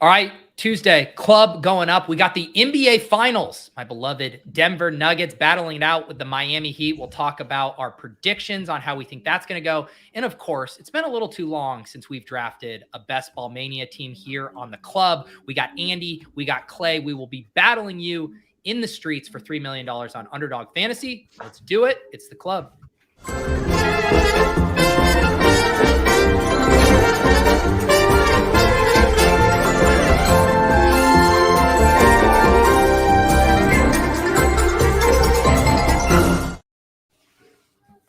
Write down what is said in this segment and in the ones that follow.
All right, Tuesday, club going up. We got the NBA Finals. My beloved Denver Nuggets battling it out with the Miami Heat. We'll talk about our predictions on how we think that's going to go. And of course, it's been a little too long since we've drafted a Best Ball Mania team here on the club. We got Andy, we got Clay. We will be battling you in the streets for $3 million on Underdog Fantasy. Let's do it. It's the club.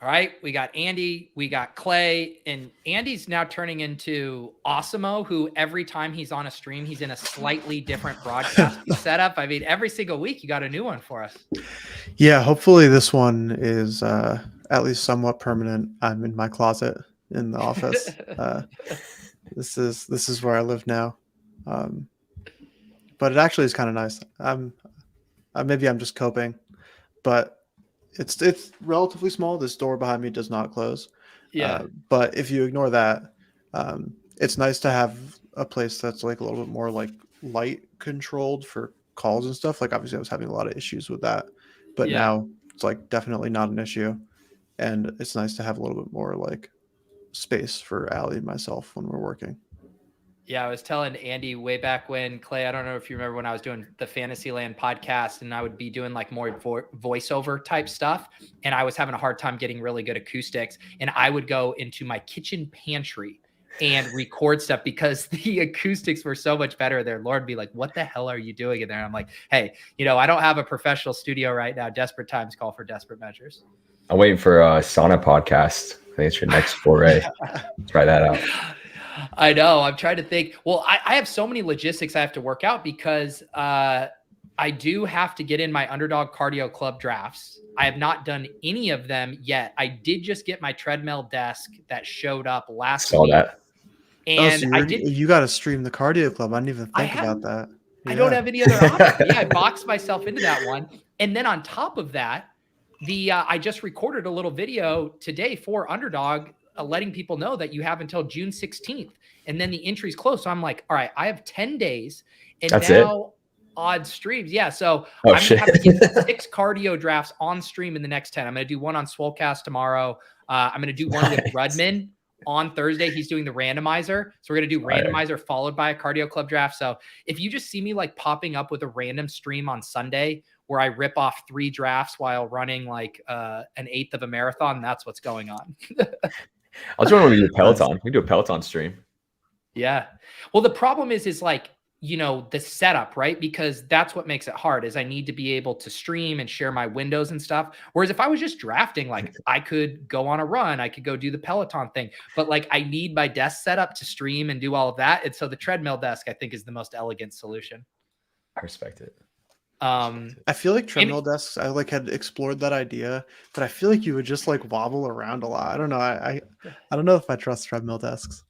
All right, we got Andy, we got Clay, and Andy's now turning into Osimo, who every time he's on a stream, he's in a slightly different broadcast setup. I mean, every single week you got a new one for us. Yeah, hopefully this one is at least somewhat permanent. I'm in my closet in the office. This is where I live now, but it actually is kind of nice. Maybe I'm just coping, but it's relatively small. This door behind me does not close. Yeah. But if you ignore that, it's nice to have a place that's like a little bit more like light controlled for calls and stuff. Like obviously I was having a lot of issues with that, but now it's like definitely not an issue. And it's nice to have a little bit more like space for Allie and myself when we're working. Yeah, I was telling Andy way back when, Clay, I don't know if you remember when I was doing the Fantasyland podcast and I would be doing like more voiceover type stuff. And I was having a hard time getting really good acoustics. And I would go into my kitchen pantry and record stuff because the acoustics were so much better there. Lauren would be like, what the hell are you doing in there? And I'm like, hey, I don't have a professional studio right now. Desperate times call for desperate measures. I'm waiting for a sauna podcast. I think it's your next foray. Try that out. I know. I'm trying to think. Well, I have so many logistics I have to work out because I do have to get in my Underdog Cardio Club drafts. I have not done any of them yet. I did just get my treadmill desk that showed up last week. That. And so you got to stream the Cardio Club. I didn't even think about that. I don't have any other option. Yeah, I boxed myself into that one. And then on top of that, I just recorded a little video today for Underdog letting people know that you have until June 16th and then the entry's closed. So I'm like, all right, I have 10 days and that's now odd streams. Yeah. So I'm going to have to get 6 cardio drafts on stream in the next 10. I'm going to do one on Swolecast tomorrow. I'm going to do one with Rudman on Thursday. He's doing the randomizer. So we're going to do randomizer followed by a cardio club draft. So if you just see me like popping up with a random stream on Sunday where I rip off 3 drafts while running like an eighth of a marathon, that's what's going on. I was wondering when we do Peloton. We do a Peloton stream. Yeah. Well, the problem is like, the setup, right? Because that's what makes it hard is I need to be able to stream and share my windows and stuff. Whereas if I was just drafting, like I could go on a run, I could go do the Peloton thing, but like I need my desk set up to stream and do all of that. And so the treadmill desk, I think, is the most elegant solution. I respect it. I feel like treadmill desks, I like had explored that idea, but I feel like you would just like wobble around a lot. I don't know. I don't know if I trust treadmill desks.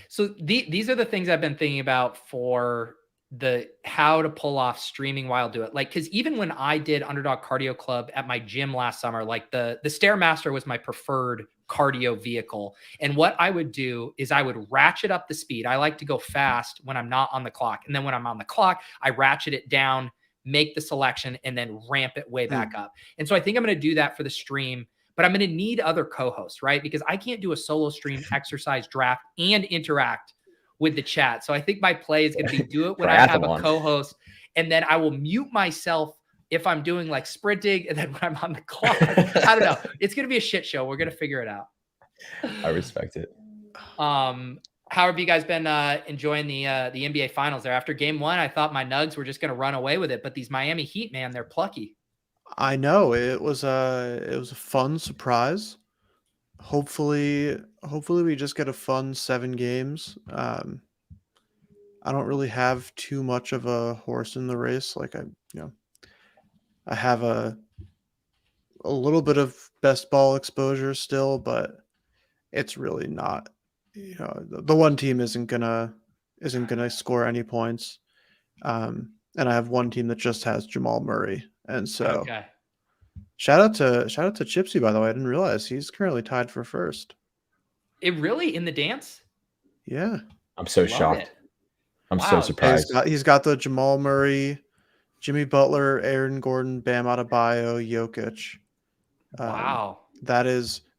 So these are the things I've been thinking about for how to pull off streaming while do it. Like, cause even when I did Underdog Cardio Club at my gym last summer, like the Stairmaster was my preferred cardio vehicle. And what I would do is I would ratchet up the speed. I like to go fast when I'm not on the clock. And then when I'm on the clock, I ratchet it down, make the selection, and then ramp it way back up. And so I think I'm going to do that for the stream, but I'm going to need other co-hosts, right? Because I can't do a solo stream, exercise, draft, and interact with the chat. So I think my play is going to be do it when I have a co-host, and then I will mute myself if I'm doing like sprinting, and then when I'm on the clock, I don't know. It's going to be a shit show. We're going to figure it out. I respect it. How have you guys been enjoying the NBA Finals there? After game 1, I thought my Nugs were just going to run away with it, but these Miami Heat, man, they're plucky. I know it was a fun surprise. Hopefully we just get a fun 7 games. I don't really have too much of a horse in the race. Like I have a little bit of best ball exposure still, but it's really not. The one team isn't gonna score any points, and I have one team that just has Jamal Murray, and so shout out to Chipsy, by the way. I didn't realize he's currently tied for first. It really in the dance? Yeah, I'm so shocked. I'm so Wow. surprised. He's got the Jamal Murray, Jimmy Butler, Aaron Gordon, Bam Adebayo, Jokic. Wow.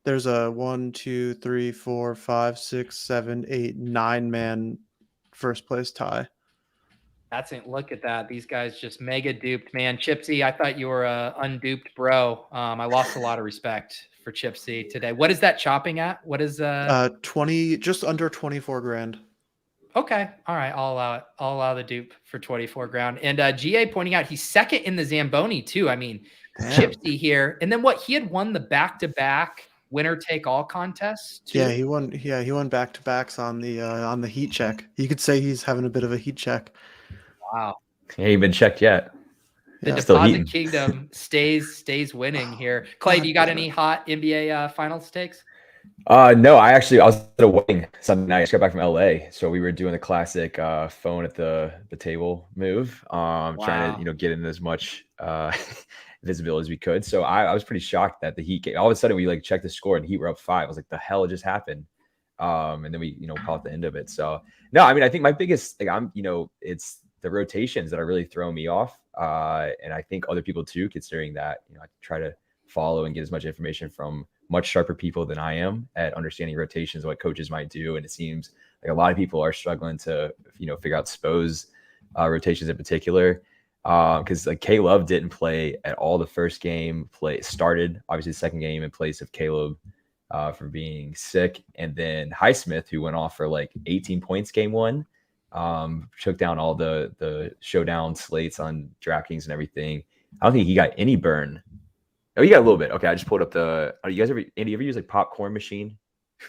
There's a 1, 2, 3, 4, 5, 6, 7, 8, 9-man first place tie. That's it. Look at that. These guys just mega duped, man. Chipsy, I thought you were a unduped bro. I lost a lot of respect for Chipsy today. What is that chopping at? What is 20, just under 24 grand. Okay. All right. I'll allow it. I'll allow the dupe for 24 grand. And GA pointing out he's second in the Zamboni too. I mean, Damn. Chipsy here. And then what, he had won the back-to-back winner take all contests too. Yeah, he won back-to-backs on the heat check. You could say he's having a bit of a heat check. Wow. He ain't been checked yet. The Yeah. Still Deposit heating. Kingdom stays winning here. Clay, God do you got damn any it. hot NBA finals takes? No, I was at a wedding Sunday night. I just got back from LA, so we were doing the classic phone at the table move, trying to get in as much visibility as we could. So I was pretty shocked that the Heat came. All of a sudden we like checked the score and the Heat were up 5. I was like, the hell just happened? And then we caught the end of it. So no, I mean, I think my biggest it's the rotations that are really throwing me off, and I think other people too, considering that I try to follow and get as much information from much sharper people than I am at understanding rotations, what coaches might do. And it seems like a lot of people are struggling to, figure out Spo's rotations in particular. Because like K-Love didn't play at all the first game, started obviously the second game in place of Caleb from being sick. And then Highsmith, who went off for like 18 points game 1, took down all the showdown slates on DraftKings and everything. I don't think he got any burn. Oh, you got a little bit. Okay, I just pulled up you guys Andy, ever use like Popcorn Machine?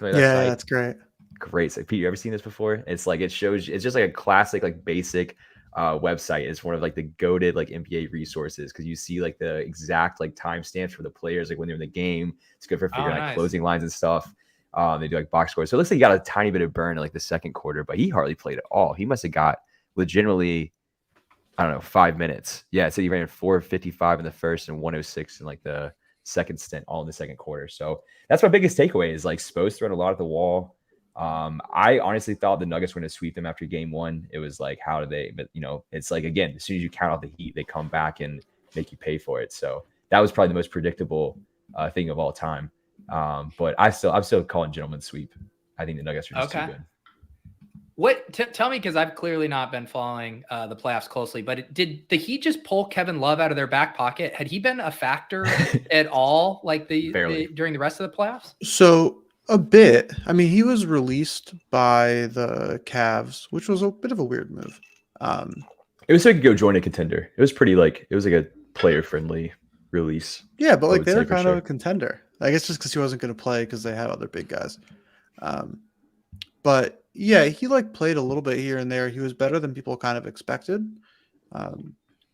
Yeah, that's great. Great. So, Pete, you ever seen this before? It's like it's just like a classic, like basic website. It's one of like the goated like NBA resources because you see like the exact like timestamps for the players, like when they're in the game. It's good for figuring out closing lines and stuff. They do like box scores. So it looks like he got a tiny bit of burn in like the second quarter, but he hardly played at all. He must have got legitimately, I don't know, 5 minutes. Yeah, so he ran 4:55 in the first and 1:06 in like the second stint, all in the second quarter. So that's my biggest takeaway is like supposed to run a lot at the wall. I honestly thought the Nuggets were going to sweep them after game 1. It was like, how do they? But it's like again, as soon as you count out the Heat, they come back and make you pay for it. So that was probably the most predictable thing of all time. But I'm still calling gentleman sweep. I think the Nuggets are just too good. Tell me, because I've clearly not been following the playoffs closely, but did the Heat just pull Kevin Love out of their back pocket? Had he been a factor at all, like during the rest of the playoffs? So a bit. I mean, he was released by the Cavs, which was a bit of a weird move. It was so he could go join a contender. It was pretty like a player friendly release. Yeah, but like they were kind of a contender. I guess just because he wasn't going to play because they had other big guys. But yeah, he like played a little bit here and there. He was better than people kind of expected.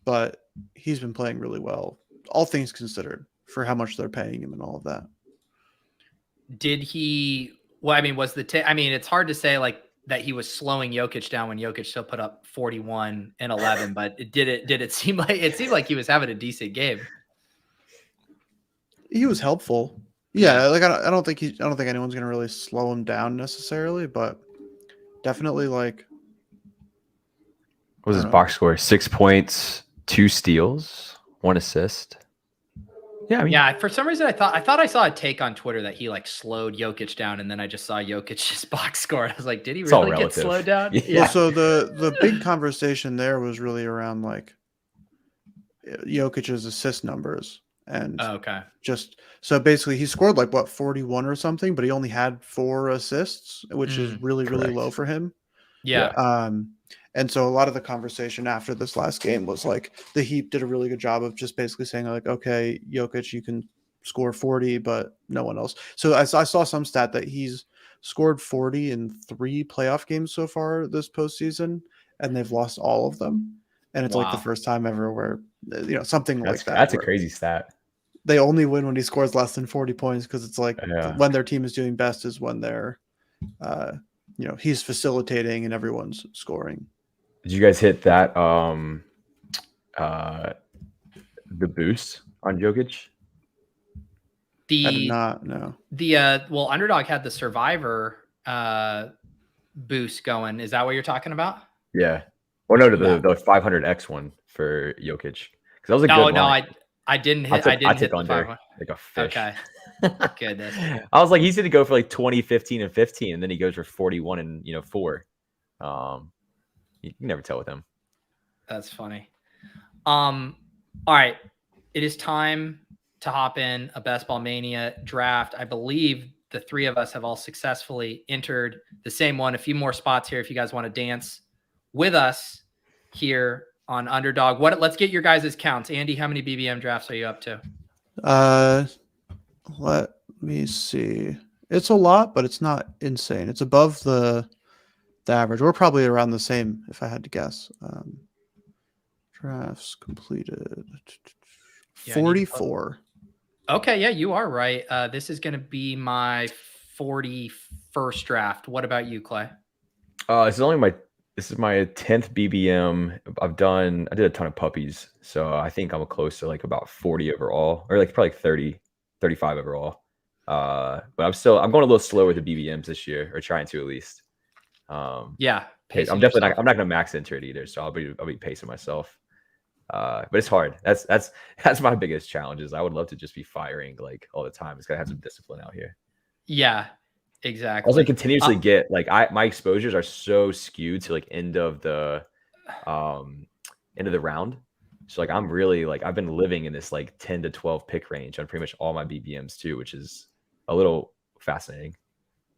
But he's been playing really well, all things considered, for how much they're paying him and all of that. Did he? Well, I mean, it's hard to say like that he was slowing Jokic down when Jokic still put up 41 and 11. But did it seem like he was having a decent game? He was helpful. Yeah, like I don't think anyone's gonna really slow him down necessarily, but definitely like. What was his box score? 6 points, 2 steals, 1 assist. Yeah, I mean, yeah. For some reason, I thought I saw a take on Twitter that he like slowed Jokic down, and then I just saw Jokic's box score. I was like, did he really get slowed down? Yeah. Well, so the big conversation there was really around like Jokic's assist numbers, and just so basically he scored like 41 or something, but he only had 4 assists, which is really low for him. Yeah. And so a lot of the conversation after this last game was like the Heat did a really good job of just basically saying like, okay, Jokic, you can score 40, but no one else. So I saw some stat that he's scored 40 in 3 playoff games so far this postseason, and they've lost all of them. And it's like the first time ever where something like that. That's a crazy stat. They only win when he scores less than 40 points because it's like when their team is doing best is when they're he's facilitating and everyone's scoring. Did you guys hit that the boost on Jokic? I did not, no. Well, Underdog had the Survivor boost going. Is that what you're talking about? Yeah. Or no, Yeah. the 500x one for Jokic, because that was a No, good no, line. I didn't I hit. took, I didn't hit took the under 500. like a fish. Okay. Goodness. I was like, he's going to go for like 20, 15, and 15, and then he goes for 41 and 4. You can never tell with him. That's funny. All right. It is time to hop in a Best Ball Mania draft. I believe the three of us have all successfully entered the same one. A few more spots here if you guys want to dance with us here on Underdog. Let's get your guys' counts. Andy, how many BBM drafts are you up to? Let me see. It's a lot, but it's not insane. It's above the average. We're probably around the same if I had to guess. Drafts completed. 44. Okay, yeah, you are right. This is going to be my 41st draft. What about you, Clay? This is my 10th BBM. I did a ton of puppies, so I think I'm close to like about 40 overall, or like probably 30, 35 overall. But I'm going a little slower with the BBMs this year, or trying to at least. Yeah, I'm definitely not. I'm not going to max into it either, so I'll be pacing myself. But it's hard. That's my biggest challenge. Is I would love to just be firing like all the time. It's gotta have some discipline out here. Yeah, exactly. Also, continuously get like my exposures are so skewed to like end of the round. So like I'm really like I've been living in this like 10 to 12 pick range on pretty much all my BBMs too, which is a little fascinating.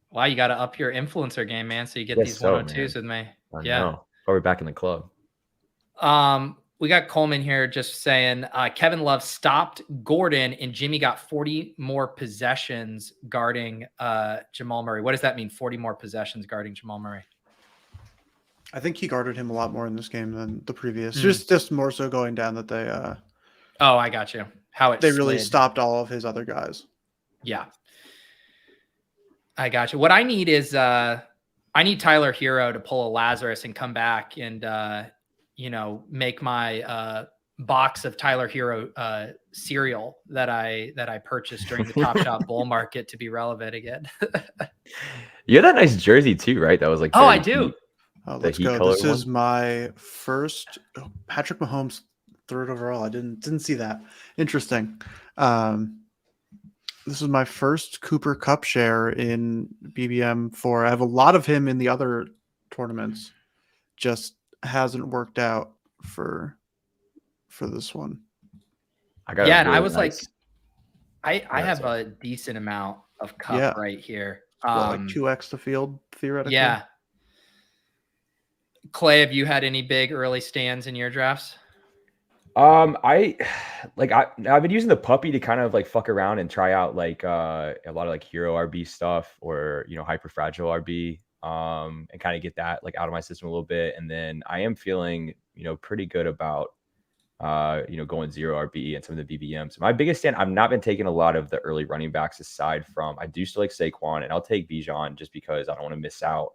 Wow, you got to up your influencer game, man. So you get these 102s with me. I know. Probably back in the club. We got Coleman here just saying Kevin Love stopped Gordon and Jimmy got 40 more possessions guarding Jamal Murray. What does that mean? 40 more possessions guarding Jamal Murray? I think he guarded him a lot more in this game than the previous. Just more so going down that they oh, I got you. They really stopped all of his other guys. Yeah. I got you. What I need is I need Tyler Hero to pull a Lazarus and come back and make my box of Tyler Hero cereal that I purchased during the Top Shot bull market to be relevant again. You had that nice jersey too, right? That was like I do. Let's go. This is my first Patrick Mahomes 3rd overall. I didn't see that. Interesting. This is my first Cooper Cup share in BBM 4. I have a lot of him in the other tournaments. Just hasn't worked out for this one. And I was like, I have a decent amount of Cup right here. Like 2x the field theoretically. Yeah. Clay, have you had any big early stands in your drafts? I've been using the puppy to kind of like fuck around and try out like a lot of like hero RB stuff or hyper fragile RB and kind of get that like out of my system a little bit. And then I am feeling pretty good about going 0 RB and some of the BBMs. My biggest stand, I've not been taking a lot of the early running backs aside from I do still like Saquon, and I'll take Bijan just because I don't want to miss out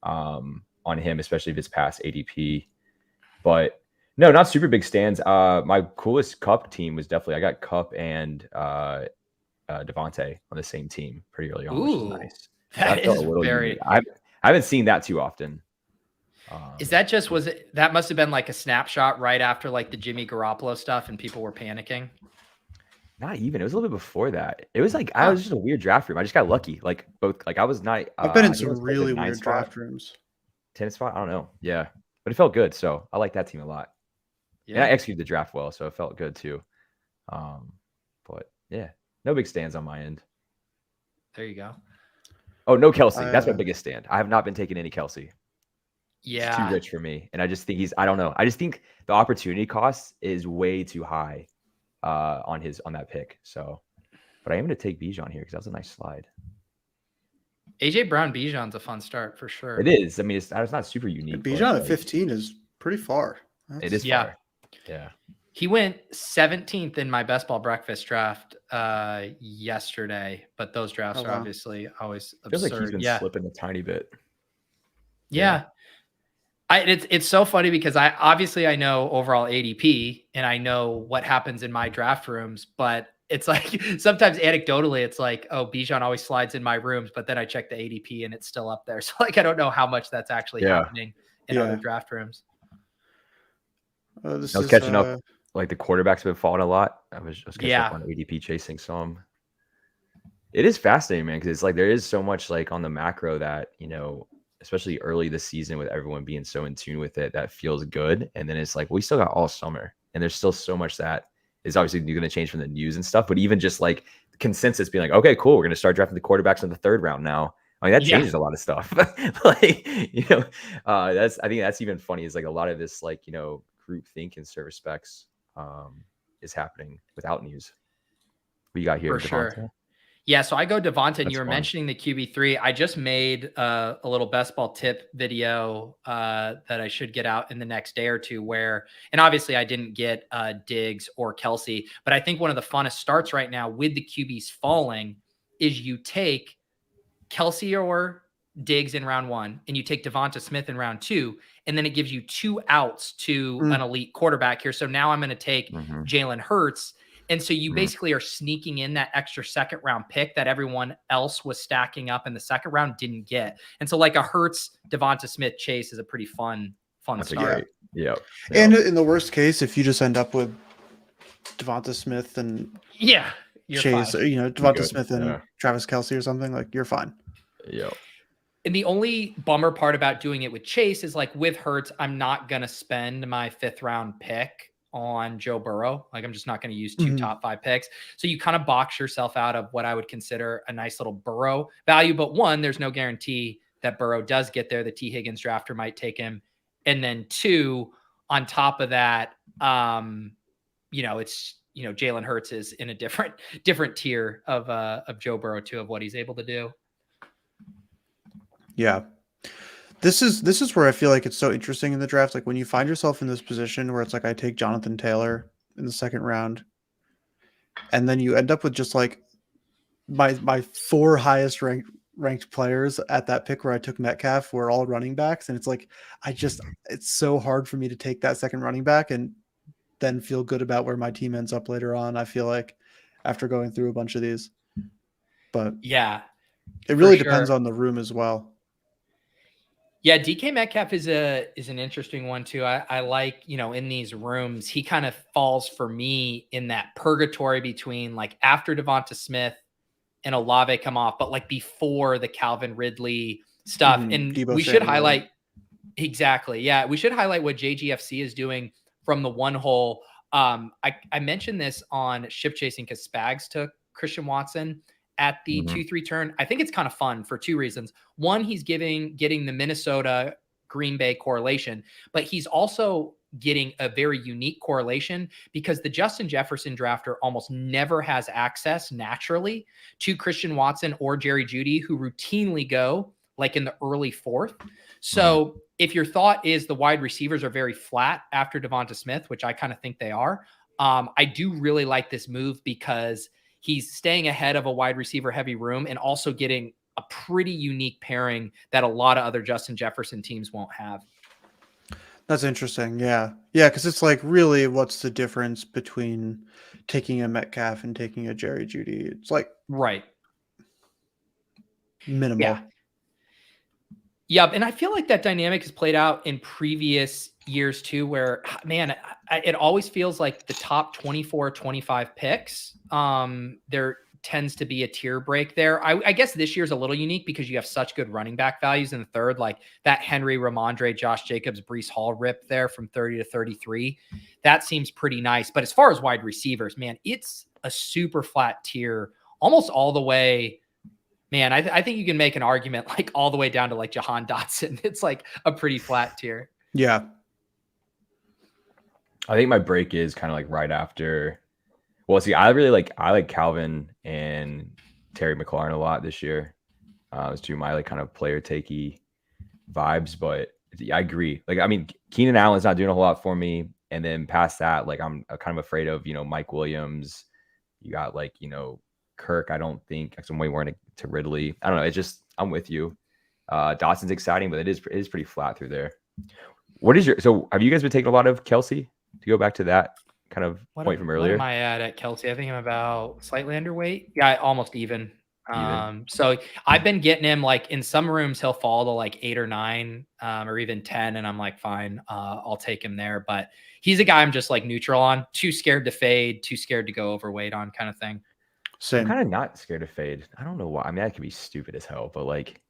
on him, especially if it's past ADP. But no, not super big stands. My coolest Cup team was definitely I got Cup and Devontae on the same team pretty early on, which is nice. That is very. I haven't seen that too often. Is that just that must have been like a snapshot right after like the Jimmy Garoppolo stuff and people were panicking? Not even. It was a little bit before that. It was like I was just a weird draft room. I just got lucky. Like both. Like I was not. I've been in some really weird draft rooms. 10 spot. I don't know. Yeah, but it felt good. So I like that team a lot. Yeah, and I executed the draft well, so it felt good too. But yeah, no big stands on my end. There you go. Oh, no Kelsey. That's my biggest stand. I have not been taking any Kelsey. Yeah, he's too rich for me, and I just think I don't know. I just think the opportunity cost is way too high on that pick. So, but I am going to take Bijan here because that was a nice slide. AJ Brown Bijan's a fun start for sure. It is. I mean, it's not super unique. Bijan at 15 is pretty far. It is far. Yeah. He went 17th in my best ball breakfast draft yesterday, but those drafts are obviously always absurd. Feels like he's been slipping a tiny bit. Yeah. It's so funny because I know overall ADP and I know what happens in my draft rooms, but it's like sometimes anecdotally it's like, oh, Bijan always slides in my rooms, but then I check the ADP and it's still up there. So like I don't know how much that's actually happening in other draft rooms. I was catching up, like the quarterbacks have been falling a lot. I was catching up on ADP chasing some. It is fascinating, man, because it's like there is so much like on the macro that, you know, especially early this season with everyone being so in tune with it, that feels good. And then it's like, we still got all summer and there's still so much that is obviously going to change from the news and stuff. But even just like the consensus being like, okay, cool, we're going to start drafting the quarterbacks in the 3rd round now. I mean, that changes a lot of stuff. Like, you know, I think that's even funny is like a lot of this, like, you know, group think in certain respects is happening without news. What you got here? For sure. Yeah, so I go Devonta, and you were mentioning the QB3. I just made a little best ball tip video that I should get out in the next day or two where, and obviously I didn't get Diggs or Kelsey, but I think one of the funnest starts right now with the QBs falling is you take Kelsey or Diggs in round 1, and you take Devonta Smith in round 2, and then it gives you 2 outs to an elite quarterback here. So now I'm going to take Jalen Hurts. And so you basically are sneaking in that extra 2nd round pick that everyone else was stacking up in the 2nd round didn't get. And so like a Hurts, Devonta Smith chase is a pretty fun start. Yeah. And in the worst case, if you just end up with Devonta Smith and Chase, fine. you know, Devonta Smith and Travis Kelsey or something, like you're fine. Yeah. And the only bummer part about doing it with Chase is like with Hurts, I'm not going to spend my 5th round pick on Joe Burrow. Like I'm just not going to use 2 top 5 picks. So you kind of box yourself out of what I would consider a nice little Burrow value. But 1, there's no guarantee that Burrow does get there. The T Higgins drafter might take him. And then 2, on top of that, you know, it's, you know, Jalen Hurts is in a different tier of Joe Burrow too, of what he's able to do. Yeah. This is where I feel like it's so interesting in the draft. Like when you find yourself in this position where it's like, I take Jonathan Taylor in the 2nd round, and then you end up with just like my 4 highest ranked players at that pick where I took Metcalf were all running backs. And it's like, it's so hard for me to take that 2nd running back and then feel good about where my team ends up later on. I feel like after going through a bunch of these, but yeah, it really depends on the room as well. Yeah, DK Metcalf is an interesting one too. I like, you know, in these rooms, he kind of falls for me in that purgatory between like after Devonta Smith and Olave come off, but like before the Calvin Ridley stuff. And Debo should highlight exactly. Yeah, we should highlight what JGFC is doing from the one hole. I mentioned this on Ship Chasing because Spags took Christian Watson at the 2-3 turn. I think it's kind of fun for 2 reasons. 1, he's getting the Minnesota Green Bay correlation, but he's also getting a very unique correlation because the Justin Jefferson drafter almost never has access naturally to Christian Watson or Jerry Jeudy, who routinely go like in the early 4th. So if your thought is the wide receivers are very flat after Devonta Smith, which I kind of think they are, I do really like this move because he's staying ahead of a wide receiver heavy room and also getting a pretty unique pairing that a lot of other Justin Jefferson teams won't have. That's interesting. Yeah. Yeah. Cause it's like, really, what's the difference between taking a Metcalf and taking a Jerry Jeudy? It's like, minimal. Yeah. Yep. And I feel like that dynamic has played out in previous years too, where, man, it always feels like the top 24, 25 picks, there tends to be a tier break there. I guess this year's a little unique because you have such good running back values in the 3rd, like that Henry, Ramondre, Josh Jacobs, Breece Hall rip there from 30 to 33. That seems pretty nice. But as far as wide receivers, man, it's a super flat tier almost all the way. Man, I think you can make an argument like all the way down to like Jahan Dotson. It's like a pretty flat tier. Yeah. I think my break is kind of like right after. Well, see, I like Calvin and Terry McLaurin a lot this year. It's 2 of my like kind of player takey vibes, but I agree. Like, I mean, Keenan Allen's not doing a whole lot for me. And then past that, like I'm kind of afraid of, you know, Mike Williams. You got like, you know, Kirk, I don't think I'm way more into Ridley. I don't know. It's just, I'm with you. Dotson's exciting, but it is pretty flat through there. So have you guys been taking a lot of Kelsey to go back to that kind of point from earlier? What am I at Kelsey? I think I'm about slightly underweight. Yeah, almost even. So I've been getting him like in some rooms, he'll fall to like 8 or 9, or even 10. And I'm like, fine, I'll take him there. But he's a guy I'm just like neutral on, too scared to fade, too scared to go overweight on kind of thing. Same. I'm kind of not scared to fade. I don't know why. I mean, that could be stupid as hell, but like,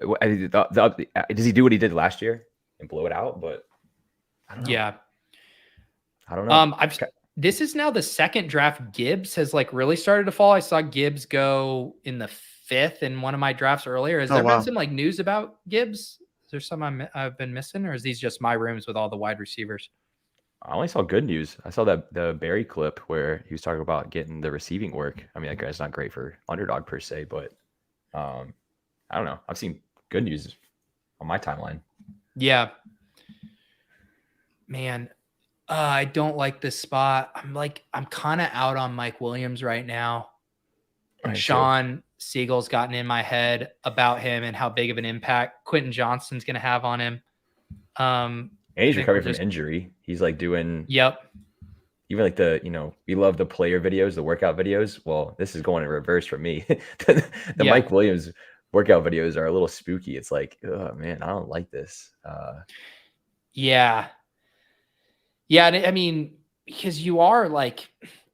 does he do what he did last year and blow it out? But I don't know. Yeah. I don't know. This is now the second draft. Gibbs has like really started to fall. I saw Gibbs go in the 5th in one of my drafts earlier. Has there been some like news about Gibbs? Is there some I've been missing, or is these just my rooms with all the wide receivers? I only saw good news. I saw that the Barry clip where he was talking about getting the receiving work. I mean, that guy's not great for underdog per se, but I don't know. I've seen good news on my timeline. Yeah. Man, I don't like this spot. I'm kind of out on Mike Williams right now. Sean Siegel's gotten in my head about him and how big of an impact Quentin Johnston's going to have on him. And he's recovering from injury. He's like doing. Yep. Even like we love the player videos, the workout videos. Well, this is going in reverse for me. the Mike Williams workout videos are a little spooky. It's like, oh man, I don't like this. Yeah. Yeah. I mean, because you are like,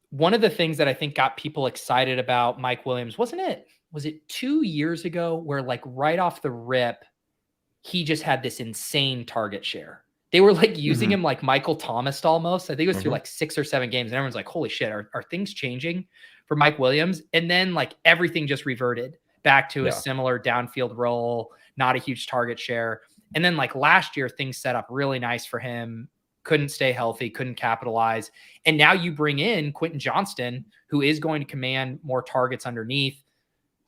one of the things that I think got people excited about Mike Williams, was it 2 years ago where like right off the rip, he just had this insane target share. They were like using him like Michael Thomas almost. I think it was through like 6 or 7 games. And everyone's like, holy shit, are things changing for Mike Williams? And then like everything just reverted back to a similar downfield role, not a huge target share. And then like last year, things set up really nice for him. Couldn't stay healthy, couldn't capitalize. And now you bring in Quentin Johnston, who is going to command more targets underneath.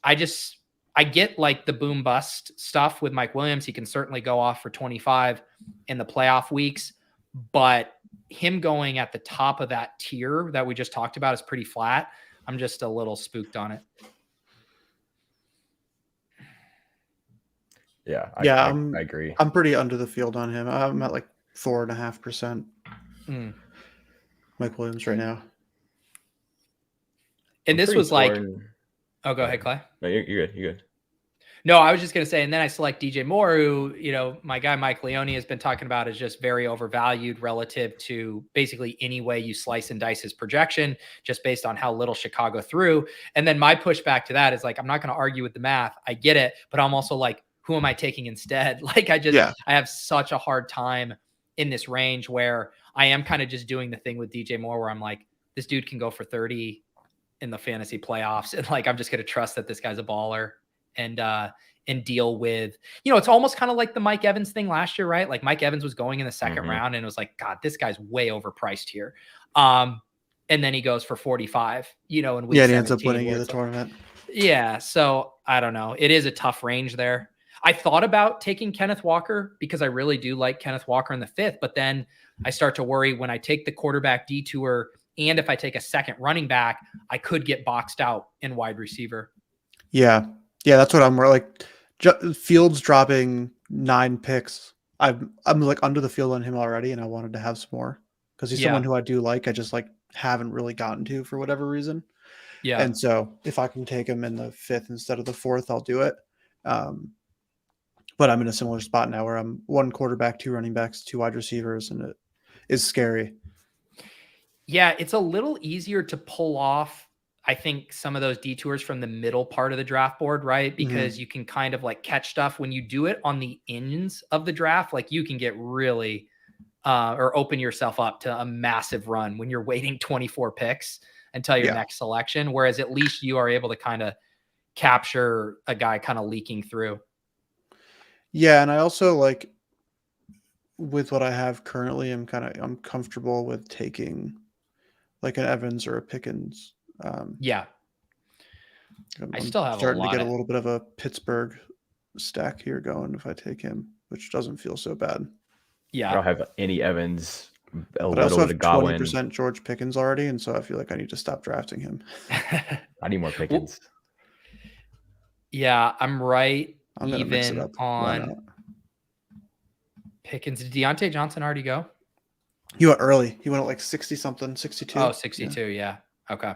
I get like the boom bust stuff with Mike Williams. He can certainly go off for 25 in the playoff weeks, but him going at the top of that tier that we just talked about is pretty flat. I'm just a little spooked on it. Yeah. I agree. I'm pretty under the field on him. I'm at like 4.5%. Mike Williams right now. And this was like, oh, go ahead, Clay. No, you're good. You're good. No, I was just going to say, and then I select DJ Moore, who, my guy Mike Leone has been talking about is just very overvalued relative to basically any way you slice and dice his projection, just based on how little Chicago threw. And then my pushback to that is like, I'm not going to argue with the math. I get it. But I'm also like, who am I taking instead? Like, I have such a hard time in this range where I am kind of just doing the thing with DJ Moore where I'm like, this dude can go for 30 in the fantasy playoffs. And like, I'm just going to trust that this guy's a baller and deal with, it's almost kind of like the Mike Evans thing last year, right? Like Mike Evans was going in the second round and it was like, God, this guy's way overpriced here. And then he goes for 45, in week 17, he ends up winning the tournament. Yeah. So I don't know. It is a tough range there. I thought about taking Kenneth Walker because I really do like Kenneth Walker in the 5th, but then I start to worry when I take the quarterback detour and if I take a second running back, I could get boxed out in wide receiver. Yeah. Yeah, that's what I'm like. Fields dropping 9 picks. I'm like under the field on him already, and I wanted to have some more because he's someone who I do like. I just like haven't really gotten to for whatever reason. Yeah. And so if I can take him in the 5th instead of the 4th, I'll do it. But I'm in a similar spot now where I'm 1 quarterback, 2 running backs, 2 wide receivers, and it is scary. Yeah, it's a little easier to pull off, I think, some of those detours from the middle part of the draft board, right? Because you can kind of like catch stuff when you do it on the ends of the draft. Like you can get really or open yourself up to a massive run when you're waiting 24 picks until your next selection. Whereas at least you are able to kind of capture a guy kind of leaking through. Yeah. And I also like with what I have currently, I'm comfortable with taking like an Evans or a Pickens. I'm still have starting to get a little bit of a Pittsburgh stack here going if I take him, which doesn't feel so bad. Yeah. I don't have any Evans. But I also have 20% George Pickens already, and so I feel like I need to stop drafting him. I need more Pickens. Yeah, I'm right. I'm gonna mix it up on Pickens. Did Deontay Johnson already go? He went early. He went at like 60 something, 62. Oh, 62. Yeah. Okay.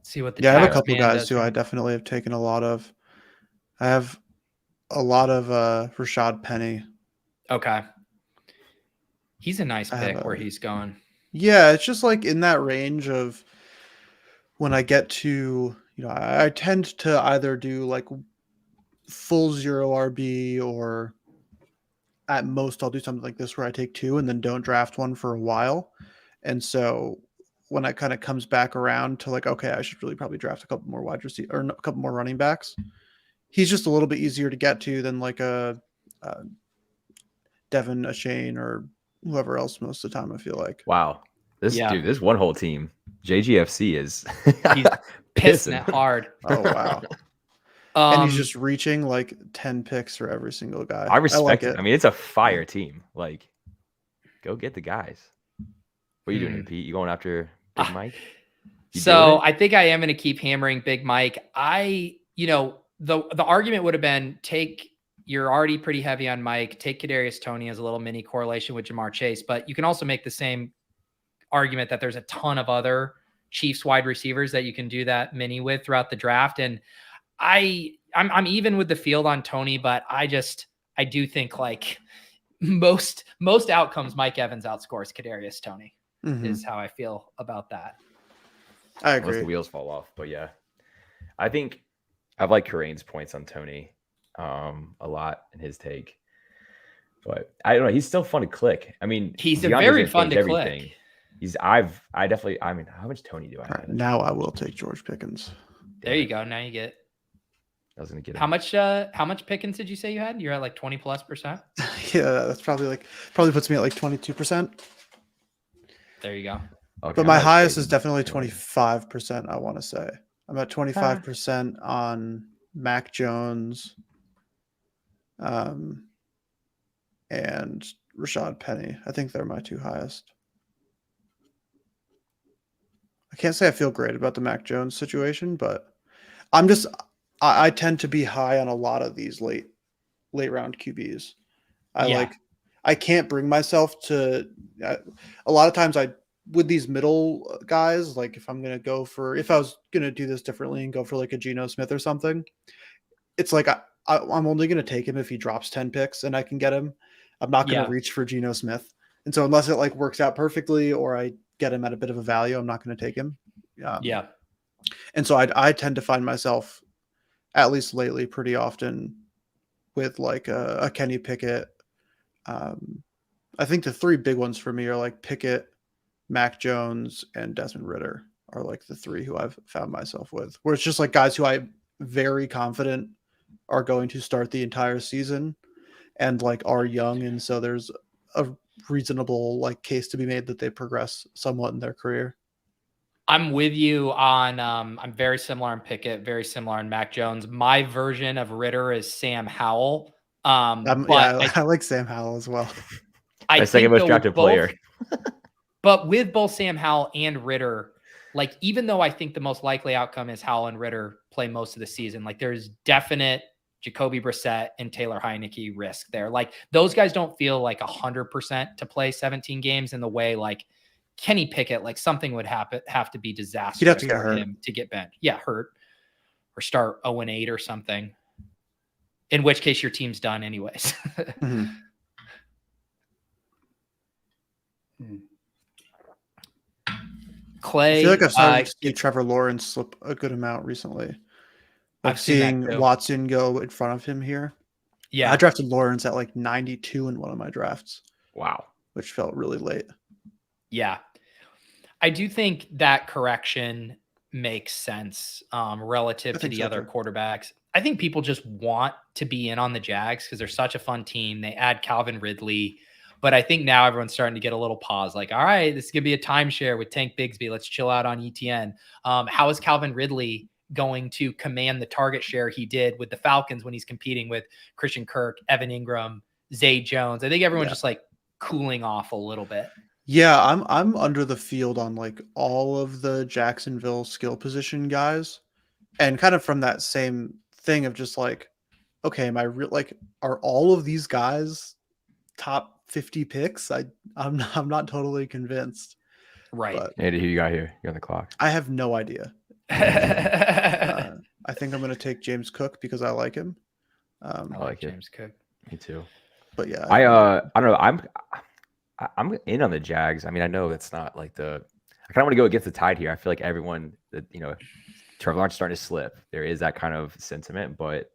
See what the I have a tax couple man guys does who here. I definitely have taken a lot of. I have a lot of Rashad Penny. Okay. He's a nice I have pick where he's going. Yeah, it's just like in that range of when I get to, I tend to either do like full 0 RB, or at most I'll do something like this where I take 2 and then don't draft one for a while. And so when it kind of comes back around to like, okay, I should really probably draft a couple more wide receivers or a couple more running backs. He's just a little bit easier to get to than like a Devin, a Shane, or whoever else most of the time, I feel like. Wow. This one whole team, JGFC is He's pissing it hard. Oh, wow. And he's just reaching like 10 picks for every single guy. I respect it. I mean, it's a fire team. Like, go get the guys. What are you doing, Pete? You going after Big Mike? So I think I am going to keep hammering Big Mike. The argument would have been you're already pretty heavy on Mike. Take Kadarius Toney as a little mini correlation with Jamar Chase, but you can also make the same argument that there's a ton of other Chiefs wide receivers that you can do that mini with throughout the draft. And I'm even with the field on Toney, but I do think like most outcomes, Mike Evans outscores Kadarius Toney is how I feel about that. I agree. Unless the wheels fall off, but yeah, I think I've liked Kareem's points on Toney a lot in his take, but I don't know. He's still fun to click. I mean, he's very fun to click. I mean, how much Toney do I have? Right, now I will take George Pickens. There you go. Now you get. I was gonna get how much Pickens did you say you had? You're at like 20+%. Yeah, that's probably puts me at like 22%. There you go. Okay, but my highest is definitely 25%. I want to say I'm at 25% on Mac Jones, and Rashad Penny. I think they're my 2 highest. I can't say I feel great about the Mac Jones situation, but I tend to be high on a lot of these late round QBs. I can't bring myself to a lot of times with these middle guys, like if I was going to do this differently and go for like a Geno Smith or something, it's like I'm only going to take him if he drops 10 picks and I can get him. I'm not going to reach for Geno Smith. And so unless it like works out perfectly or I get him at a bit of a value, I'm not going to take him. And so I tend to find myself, at least lately, pretty often with like a Kenny Pickett. I think the 3 big ones for me are like Pickett, Mac Jones, and Desmond Ridder are like the 3 who I've found myself with, where it's just like guys who I'm very confident are going to start the entire season and like are young. And so there's a reasonable like case to be made that they progress somewhat in their career. I'm with you on, I'm very similar on Pickett, very similar on Mac Jones. My version of Ridder is Sam Howell. I like Sam Howell as well. My second most drafted player. But with both Sam Howell and Ridder, like, even though I think the most likely outcome is Howell and Ridder play most of the season, like there's definite Jacoby Brissett and Taylor Heineke risk there. Like those guys don't feel like 100% to play 17 games in the way like Kenny Pickett, like something would have to be disastrous. He'd have to get hurt to get bent. Yeah, hurt or start 0-8 or something. In which case your team's done anyways. Clay, I feel like I've started to see Trevor Lawrence slip a good amount recently. Like I've seeing Watson go in front of him here. Yeah, I drafted Lawrence at like 92 in one of my drafts. Wow, which felt really late. Yeah, I do think that correction makes sense relative to the other quarterbacks. I think people just want to be in on the Jags because they're such a fun team. They add Calvin Ridley. But I think now everyone's starting to get a little pause. Like, all right, this is going to be a timeshare with Tank Bigsby. Let's chill out on ETN. How is Calvin Ridley going to command the target share he did with the Falcons when he's competing with Christian Kirk, Evan Ingram, Zay Jones? I think everyone's just like cooling off a little bit. Yeah, I'm under the field on like all of the Jacksonville skill position guys. And kind of from that same thing of just like, okay, are all of these guys top 50 picks? I'm not totally convinced. Right. But Andy, who you got here? You're on the clock. I have no idea. I think I'm going to take James Cook because I like him. I like it. James Cook. Me too. But yeah, I don't know. I'm in on the Jags. I mean, I know it's not like I kind of want to go against the tide here. I feel like everyone that Trevor Lawrence starting to slip. There is that kind of sentiment, but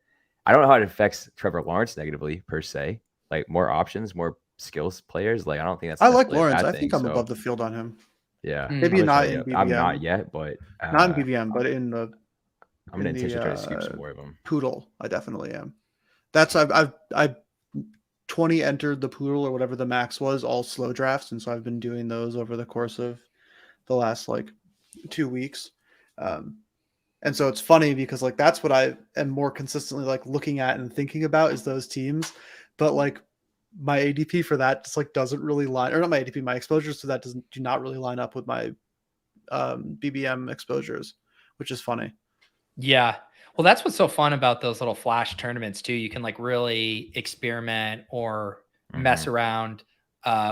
I don't know how it affects Trevor Lawrence negatively per se. Like more options, more skills players. Like I don't think that's. I like necessarily a Lawrence. bad I thing, think I'm so, above the field on him. Yeah, Maybe I'm not gonna in try to. I'm not BBM. yet, but Not in BBM, but in the I'm gonna intentionally try to scoop some more of them. Poodle, I definitely am. That's I've 20 entered the Poodle or whatever the max was, all slow drafts, and so I've been doing those over the course of the last like 2 weeks. And so it's funny because like that's what I am more consistently like looking at and thinking about is those teams, but like my ADP for that just like doesn't really line, or not my ADP, my exposures to that do not really line up with my BBM exposures, which is funny. Yeah. Well, that's what's so fun about those little flash tournaments too. You can like really experiment or mess around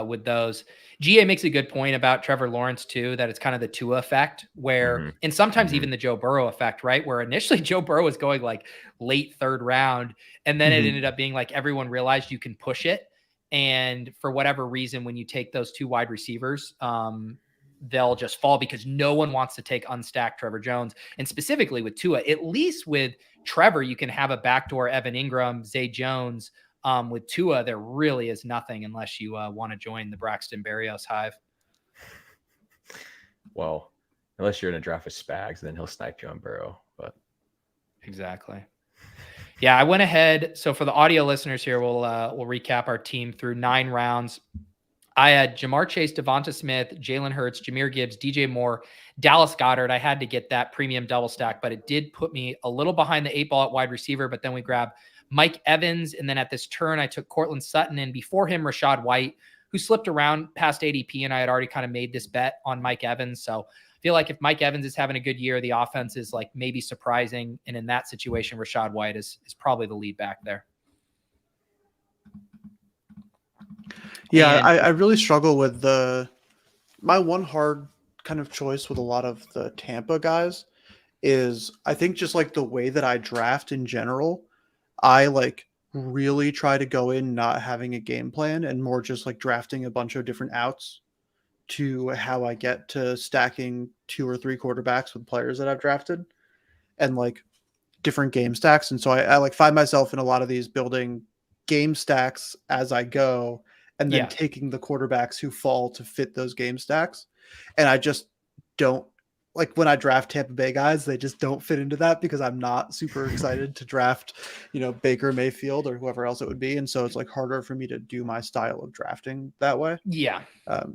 with those. GA makes a good point about Trevor Lawrence too, that it's kind of the Tua effect where, and sometimes even the Joe Burrow effect, right? Where initially Joe Burrow was going like late third round, and then it ended up being like everyone realized you can push it. And for whatever reason, when you take those two wide receivers, they'll just fall because no one wants to take unstacked Trevor Jones. And specifically with Tua, at least with Trevor, you can have a backdoor Evan Ingram, Zay Jones. With Tua, there really is nothing unless you want to join the Braxton Berrios hive. Well, unless you're in a draft with Spags, then he'll snipe you on Burrow. But exactly. Yeah, I went ahead. So for the audio listeners here, we'll recap our team through 9 rounds. I had Jamar Chase, Devonta Smith, Jalen Hurts, Jahmyr Gibbs, DJ Moore, Dallas Goedert. I had to get that premium double stack, but it did put me a little behind the 8 ball at wide receiver. But then we grabbed Mike Evans. And then at this turn, I took Cortland Sutton, and before him, Rachaad White, who slipped around past ADP. And I had already kind of made this bet on Mike Evans. So I feel like if Mike Evans is having a good year, the offense is like maybe surprising. And in that situation, Rachaad White is probably the lead back there. Yeah, I really struggle with my one hard kind of choice with a lot of the Tampa guys is I think just like the way that I draft in general, I like really try to go in not having a game plan and more just like drafting a bunch of different outs to how I get to stacking 2 or 3 quarterbacks with players that I've drafted and like different game stacks. And so I like find myself in a lot of these building game stacks as I go, and then taking the quarterbacks who fall to fit those game stacks. And I just don't like when I draft Tampa Bay guys, they just don't fit into that because I'm not super excited to draft, Baker Mayfield or whoever else it would be. And so it's like harder for me to do my style of drafting that way. Yeah.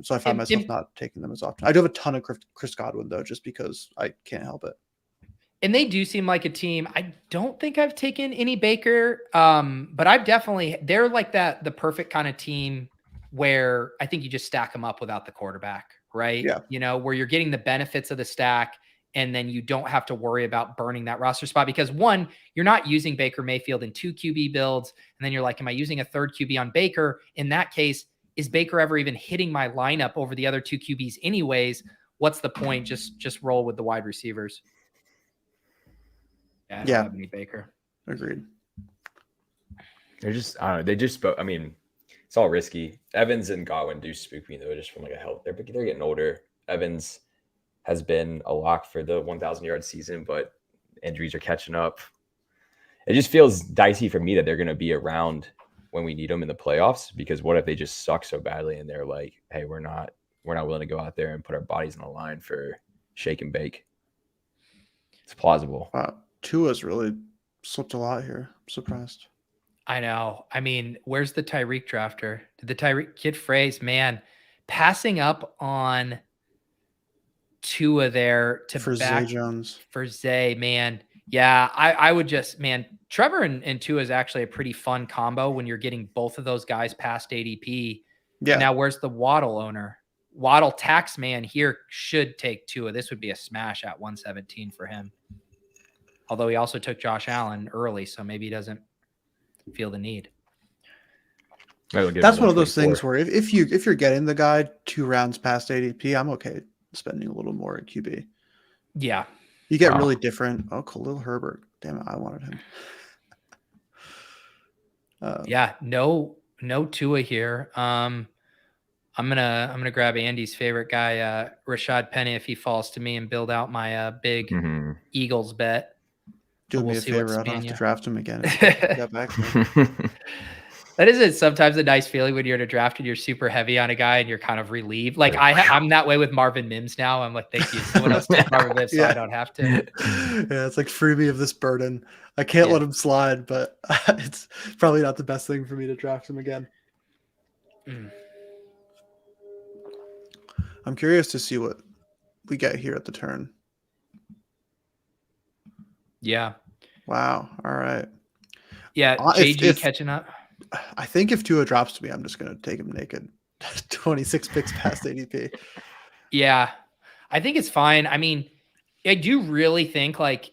So I find myself not taking them as often. I do have a ton of Chris Godwin though, just because I can't help it. And they do seem like a team. I don't think I've taken any Baker, but they're like the perfect kind of team where I think you just stack them up without the quarterback, right? Yeah. Where you're getting the benefits of the stack and then you don't have to worry about burning that roster spot because 1, you're not using Baker Mayfield in 2 QB builds. And then you're like, am I using a 3rd QB on Baker? In that case, is Baker ever even hitting my lineup over the other 2 QBs anyways? What's the point? Just roll with the wide receivers. Yeah, I don't have any Baker. Agreed. They're just, I don't know. I mean, it's all risky. Evans and Godwin do spook me though, just from like a health. They're getting older. Evans has been a lock for the 1,000-yard season, but injuries are catching up. It just feels dicey for me that they're going to be around when we need them in the playoffs, because what if they just suck so badly and they're like, hey, we're not willing to go out there and put our bodies on the line for shake and bake. It's plausible. Wow. Tua's really slipped a lot here. I'm surprised. I know. I mean, where's the Tyreek drafter? Did the Tyreek kid phrase, man, passing up on Tua there to for back Zay Jones. For Zay, man. Yeah, I would just, man, Trevor and Tua is actually a pretty fun combo when you're getting both of those guys past ADP. Yeah. And now where's the Waddle owner? Waddle tax man here should take Tua. This would be a smash at 117 for him. Although he also took Josh Allen early, so maybe he doesn't feel the need. That's one of those things where if you're getting the guy 2 rounds past ADP, I'm okay spending a little more at QB. Yeah. You get really different. Oh, Khalil Herbert. Damn it, I wanted him. Yeah, no Tua here. I'm gonna grab Andy's favorite guy, Rashad Penny, if he falls to me, and build out my big Eagles bet. Do me a favor. I don't have to draft him again. If you got back to me. That is it. Sometimes a nice feeling when you're in a draft and you're super heavy on a guy and you're kind of relieved. Like I'm that way with Marvin Mims now. I'm like, thank you. Someone else took Marvin Mims, so I don't have to. Yeah, it's like free me of this burden. I can't let him slide, but it's probably not the best thing for me to draft him again. I'm curious to see what we get here at the turn. Yeah. Wow. All right. Yeah. JG catching up. I think if Tua drops to me, I'm just going to take him naked. 26 picks past ADP. Yeah. I think it's fine. I mean, I do really think like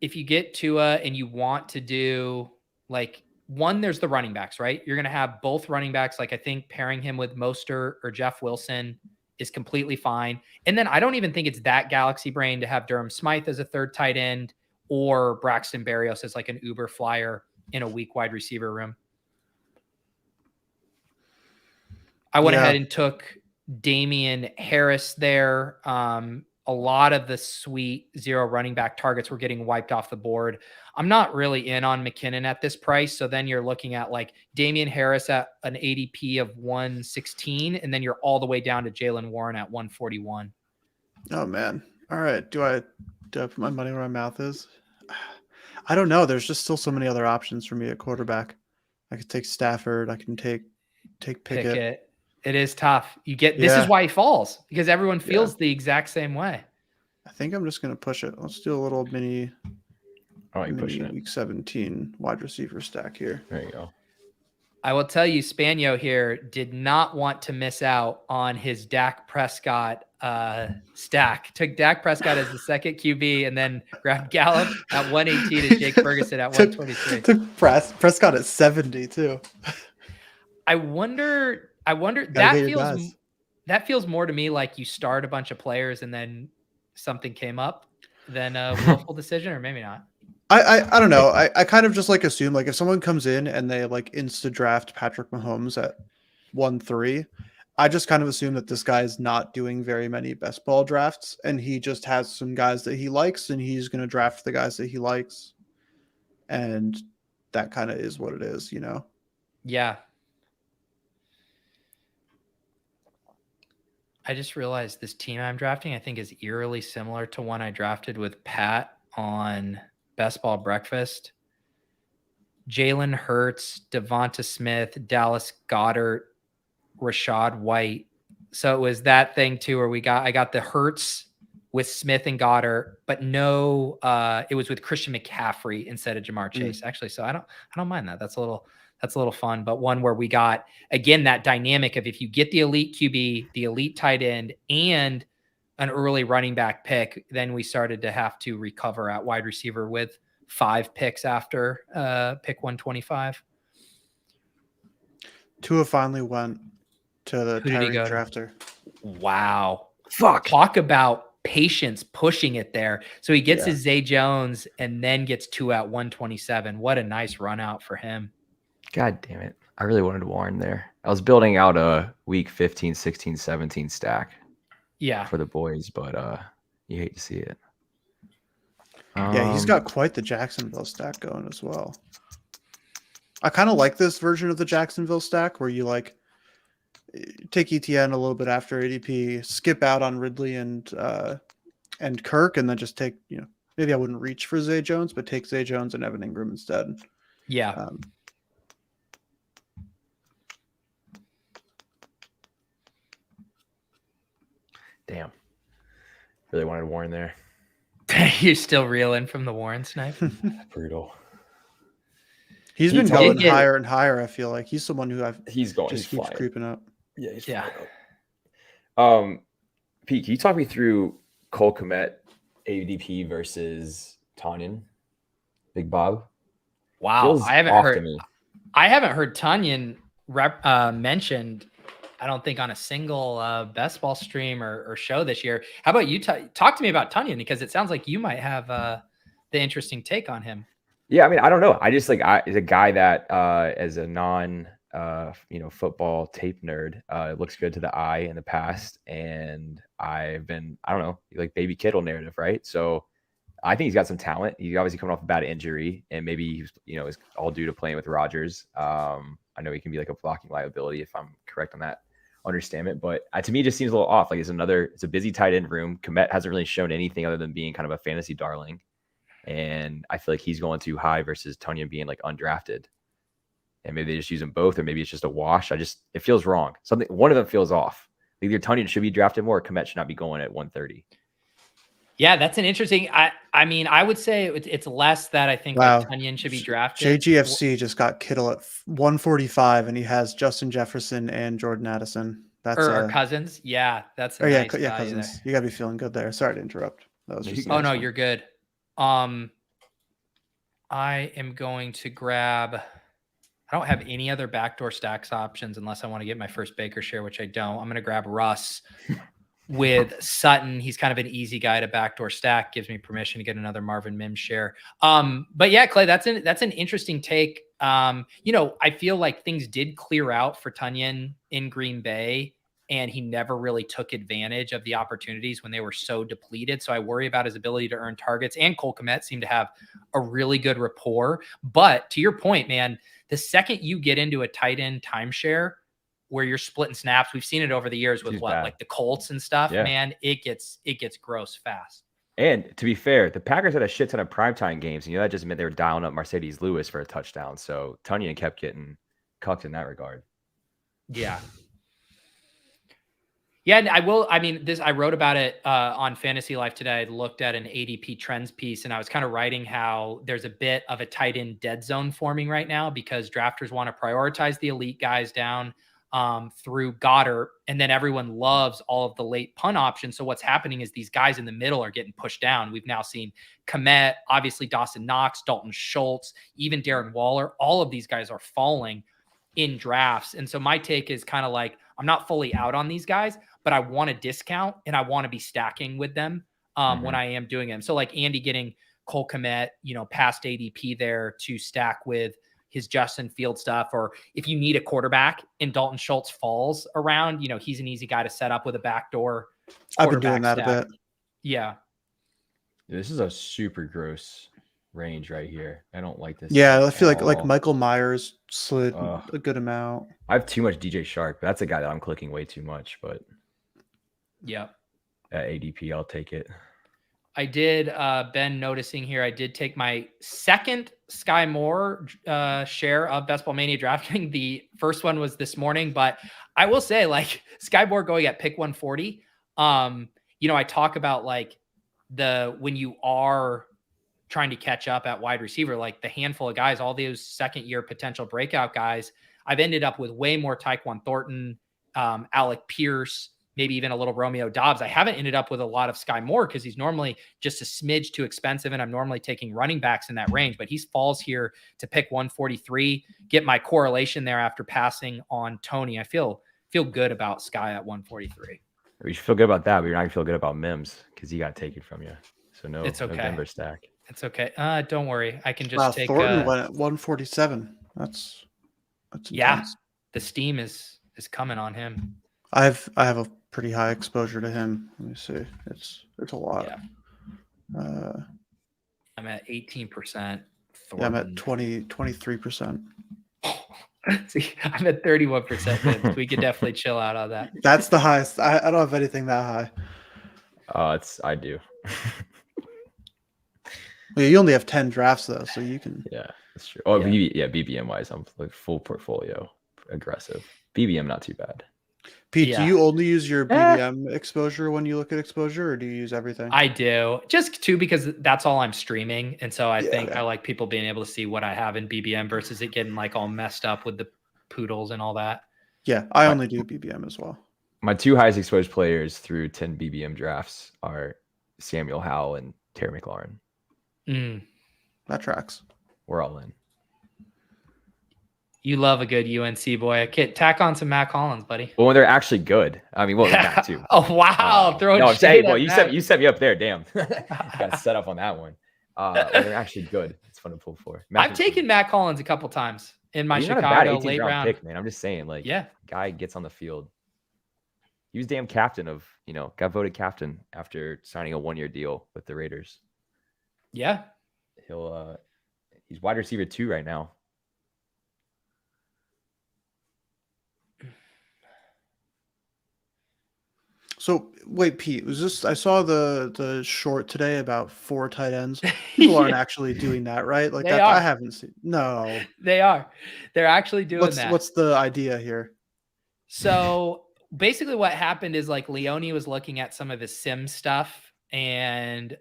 if you get Tua and you want to do like one, there's the running backs, right? You're going to have both running backs. Like I think pairing him with Mostert or Jeff Wilson is completely fine. And then I don't even think it's that galaxy brain to have Durham Smythe as a third tight end or Braxton Berrios as like an Uber flyer in a weak wide receiver room. I went ahead and took Damian Harris there. A lot of the sweet zero running back targets were getting wiped off the board. I'm not really in on McKinnon at this price. So then you're looking at like Damian Harris at an ADP of 116, and then you're all the way down to Jaylen Warren at 141. Oh man. All right. Do I put my money where my mouth is? I don't know. There's just still so many other options for me at quarterback. I could take Stafford. I can take Pickett. It is tough. This is why he falls, because everyone feels the exact same way. I think I'm just going to push it. Let's do a little mini pushing it. Week 17 wide receiver stack here. There you go. I will tell you, Spano here did not want to miss out on his Dak Prescott stack. Took Dak Prescott as the second QB and then grabbed Gallup at 118 and Jake Ferguson at 123. Took Prescott at 70 too. I wonder that feels more to me like you start a bunch of players and then something came up than a willful decision, or maybe not. I don't know. I kind of just like assume like if someone comes in and they like insta draft Patrick Mahomes at 1-3, I just kind of assume that this guy is not doing very many best ball drafts and he just has some guys that he likes and he's going to draft the guys that he likes. And that kind of is what it is, you know? Yeah. I just realized this team I'm drafting, I think, is eerily similar to one I drafted with Pat on Best Ball Breakfast. Jalen Hurts, Devonta Smith, Dallas Goedert, Rashad White. So it was that thing too, where I got the Hurts with Smith and Goddard, but no, it was with Christian McCaffrey instead of Jamar Chase, actually. So I don't mind that. That's a little fun, but one where we got, again, that dynamic of if you get the elite QB, the elite tight end, and an early running back pick, then we started to have to recover at wide receiver with 5 picks after pick 125. Tua finally went to the Tyreek drafter. Wow. Fuck. Talk about patience pushing it there. So he gets his Zay Jones and then gets 2 at 127. What a nice run out for him. God damn it. I really wanted Warren there. I was building out a week 15, 16, 17 stack for the boys, but you hate to see it. Yeah, he's got quite the Jacksonville stack going as well. I kind of like this version of the Jacksonville stack where you like take ETN a little bit after ADP, skip out on Ridley and Kirk, and then just take, maybe I wouldn't reach for Zay Jones, but take Zay Jones and Evan Ingram instead. Yeah. Damn. Really wanted Warren there. You're still reeling from the Warren snipe? Brutal. He's been going higher and higher, I feel like. He's someone who keeps flying. Creeping up. Yeah, he's flying up. Pete, can you talk me through Cole Kmet ADP versus Tanyan? Big Bob? Wow. I haven't heard Tanyan mentioned. I don't think on a single best ball stream or show this year. How about you talk to me about Tunyon, because it sounds like you might have the interesting take on him. Yeah, I mean, I don't know. I just like is a guy that as a non football tape nerd looks good to the eye in the past, and I've been, I don't know, like baby Kittle narrative, right? So I think he's got some talent. He's obviously coming off a bad injury, and maybe he's is all due to playing with Rodgers. I know he can be like a blocking liability if I'm correct on that understanding, but to me it just seems a little off. Like it's a busy tight end room. Komet hasn't really shown anything other than being kind of a fantasy darling, and I feel like he's going too high versus Tunyon being like undrafted. And maybe they just use them both, or maybe it's just a wash. It feels wrong. One of them feels off. Either Tunyon should be drafted more, or Komet should not be going at 130. Yeah, that's an interesting. I mean, I would say it's less that I think like Tunyon should be drafted. JGFC just got Kittle at 145, and he has Justin Jefferson and Jordan Addison. That's or Cousins. Yeah, that's a nice Cousins. You gotta be feeling good there. Sorry to interrupt. That was just no, you're good. I am going to grab. I don't have any other backdoor stacks options unless I want to get my first Baker share, which I don't. I'm going to grab Russ with Sutton. He's kind of an easy guy to backdoor stack. Gives me permission to get another Marvin Mims share. But yeah, Clay, that's an interesting take. I feel like things did clear out for Tunyon in Green Bay, and he never really took advantage of the opportunities when they were so depleted. So I worry about his ability to earn targets. And Cole Kmet seemed to have a really good rapport. But to your point, man, the second you get into a tight end timeshare where you're splitting snaps, we've seen it over the years with like the Colts and stuff, man, it gets gross fast. And to be fair, the Packers had a shit ton of primetime games, and that just meant they were dialing up Mercedes Lewis for a touchdown. So Tunyon kept getting cucked in that regard. Yeah. Yeah, and I wrote about it on Fantasy Life today. I looked at an ADP trends piece, and I was kind of writing how there's a bit of a tight end dead zone forming right now because drafters want to prioritize the elite guys down through Goddard, and then everyone loves all of the late punt options. So what's happening is these guys in the middle are getting pushed down. We've now seen Komet, obviously Dawson Knox, Dalton Schultz, even Darren Waller. All of these guys are falling in drafts. And so my take is kind of like, I'm not fully out on these guys, but I want a discount and I want to be stacking with them when I am doing them. So like Andy getting Cole Kmet, past ADP there to stack with his Justin Field stuff. Or if you need a quarterback and Dalton Schultz falls around, he's an easy guy to set up with a backdoor. I've been doing that stack. a bit. Yeah. This is a super gross range right here. I don't like this. Yeah, I feel like Michael Myers slid a good amount. I have too much DJ Shark. That's a guy that I'm clicking way too much, but yeah, at ADP, I'll take it. I did, Ben, noticing here, I did take my second Sky Moore share of Best Ball Mania drafting. The first one was this morning, but I will say, like, Sky Moore going at pick 140. I talk about like when you are trying to catch up at wide receiver, like the handful of guys, all those second year potential breakout guys, I've ended up with way more Tyquan Thornton, Alec Pierce, maybe even a little Romeo Dobbs. I haven't ended up with a lot of Sky Moore because he's normally just a smidge too expensive, and I'm normally taking running backs in that range, but he falls here to pick 143, get my correlation there after passing on Tony. I feel good about Sky at 143. You should feel good about that, but you're not going to feel good about Mims because he got taken from you. So no, it's okay. No Denver stack. It's okay. Don't worry. I can just take Thornton went at 147. That's intense. The steam is coming on him. I have a pretty high exposure to him. Let me see. It's a lot. Yeah. I'm at 18%. Yeah, I'm at 23%. See, I'm at 31%. We could definitely chill out on that. That's the highest. I don't have anything that high. I do. Well, you only have 10 drafts though, so you can. Yeah, that's true. Oh, yeah. BBM wise, I'm like full portfolio aggressive. BBM not too bad. Pete, do you only use your BBM exposure when you look at exposure, or do you use everything? I do, just too, because that's all I'm streaming, and so I think I like people being able to see what I have in BBM versus it getting like all messed up with the poodles and all that. Yeah, I only do BBM as well. My two highest exposed players through 10 BBM drafts are Samuel Howell and Terry McLaurin. That tracks. We're all in. You love a good UNC boy. Kid, tack on some Mac Hollins, buddy. Well, when they're actually good. I mean, well, Mac too. Oh wow, throwing no, I'm shade saying, well, at you set me up there. Damn, got set up on that one. When they're actually good, it's fun to pull for. I've taken Mac Hollins a couple times in my Chicago late round pick, man. I'm just saying, like, guy gets on the field. He was damn captain of, got voted captain after signing a 1-year deal with the Raiders. Yeah, he's wide receiver 2 right now. So wait, Pete, I saw the short today about 4 tight ends. People aren't actually doing that, right? Like I haven't seen. No, they are. They're actually doing that. What's the idea here? So basically, what happened is like Leone was looking at some of the sim stuff and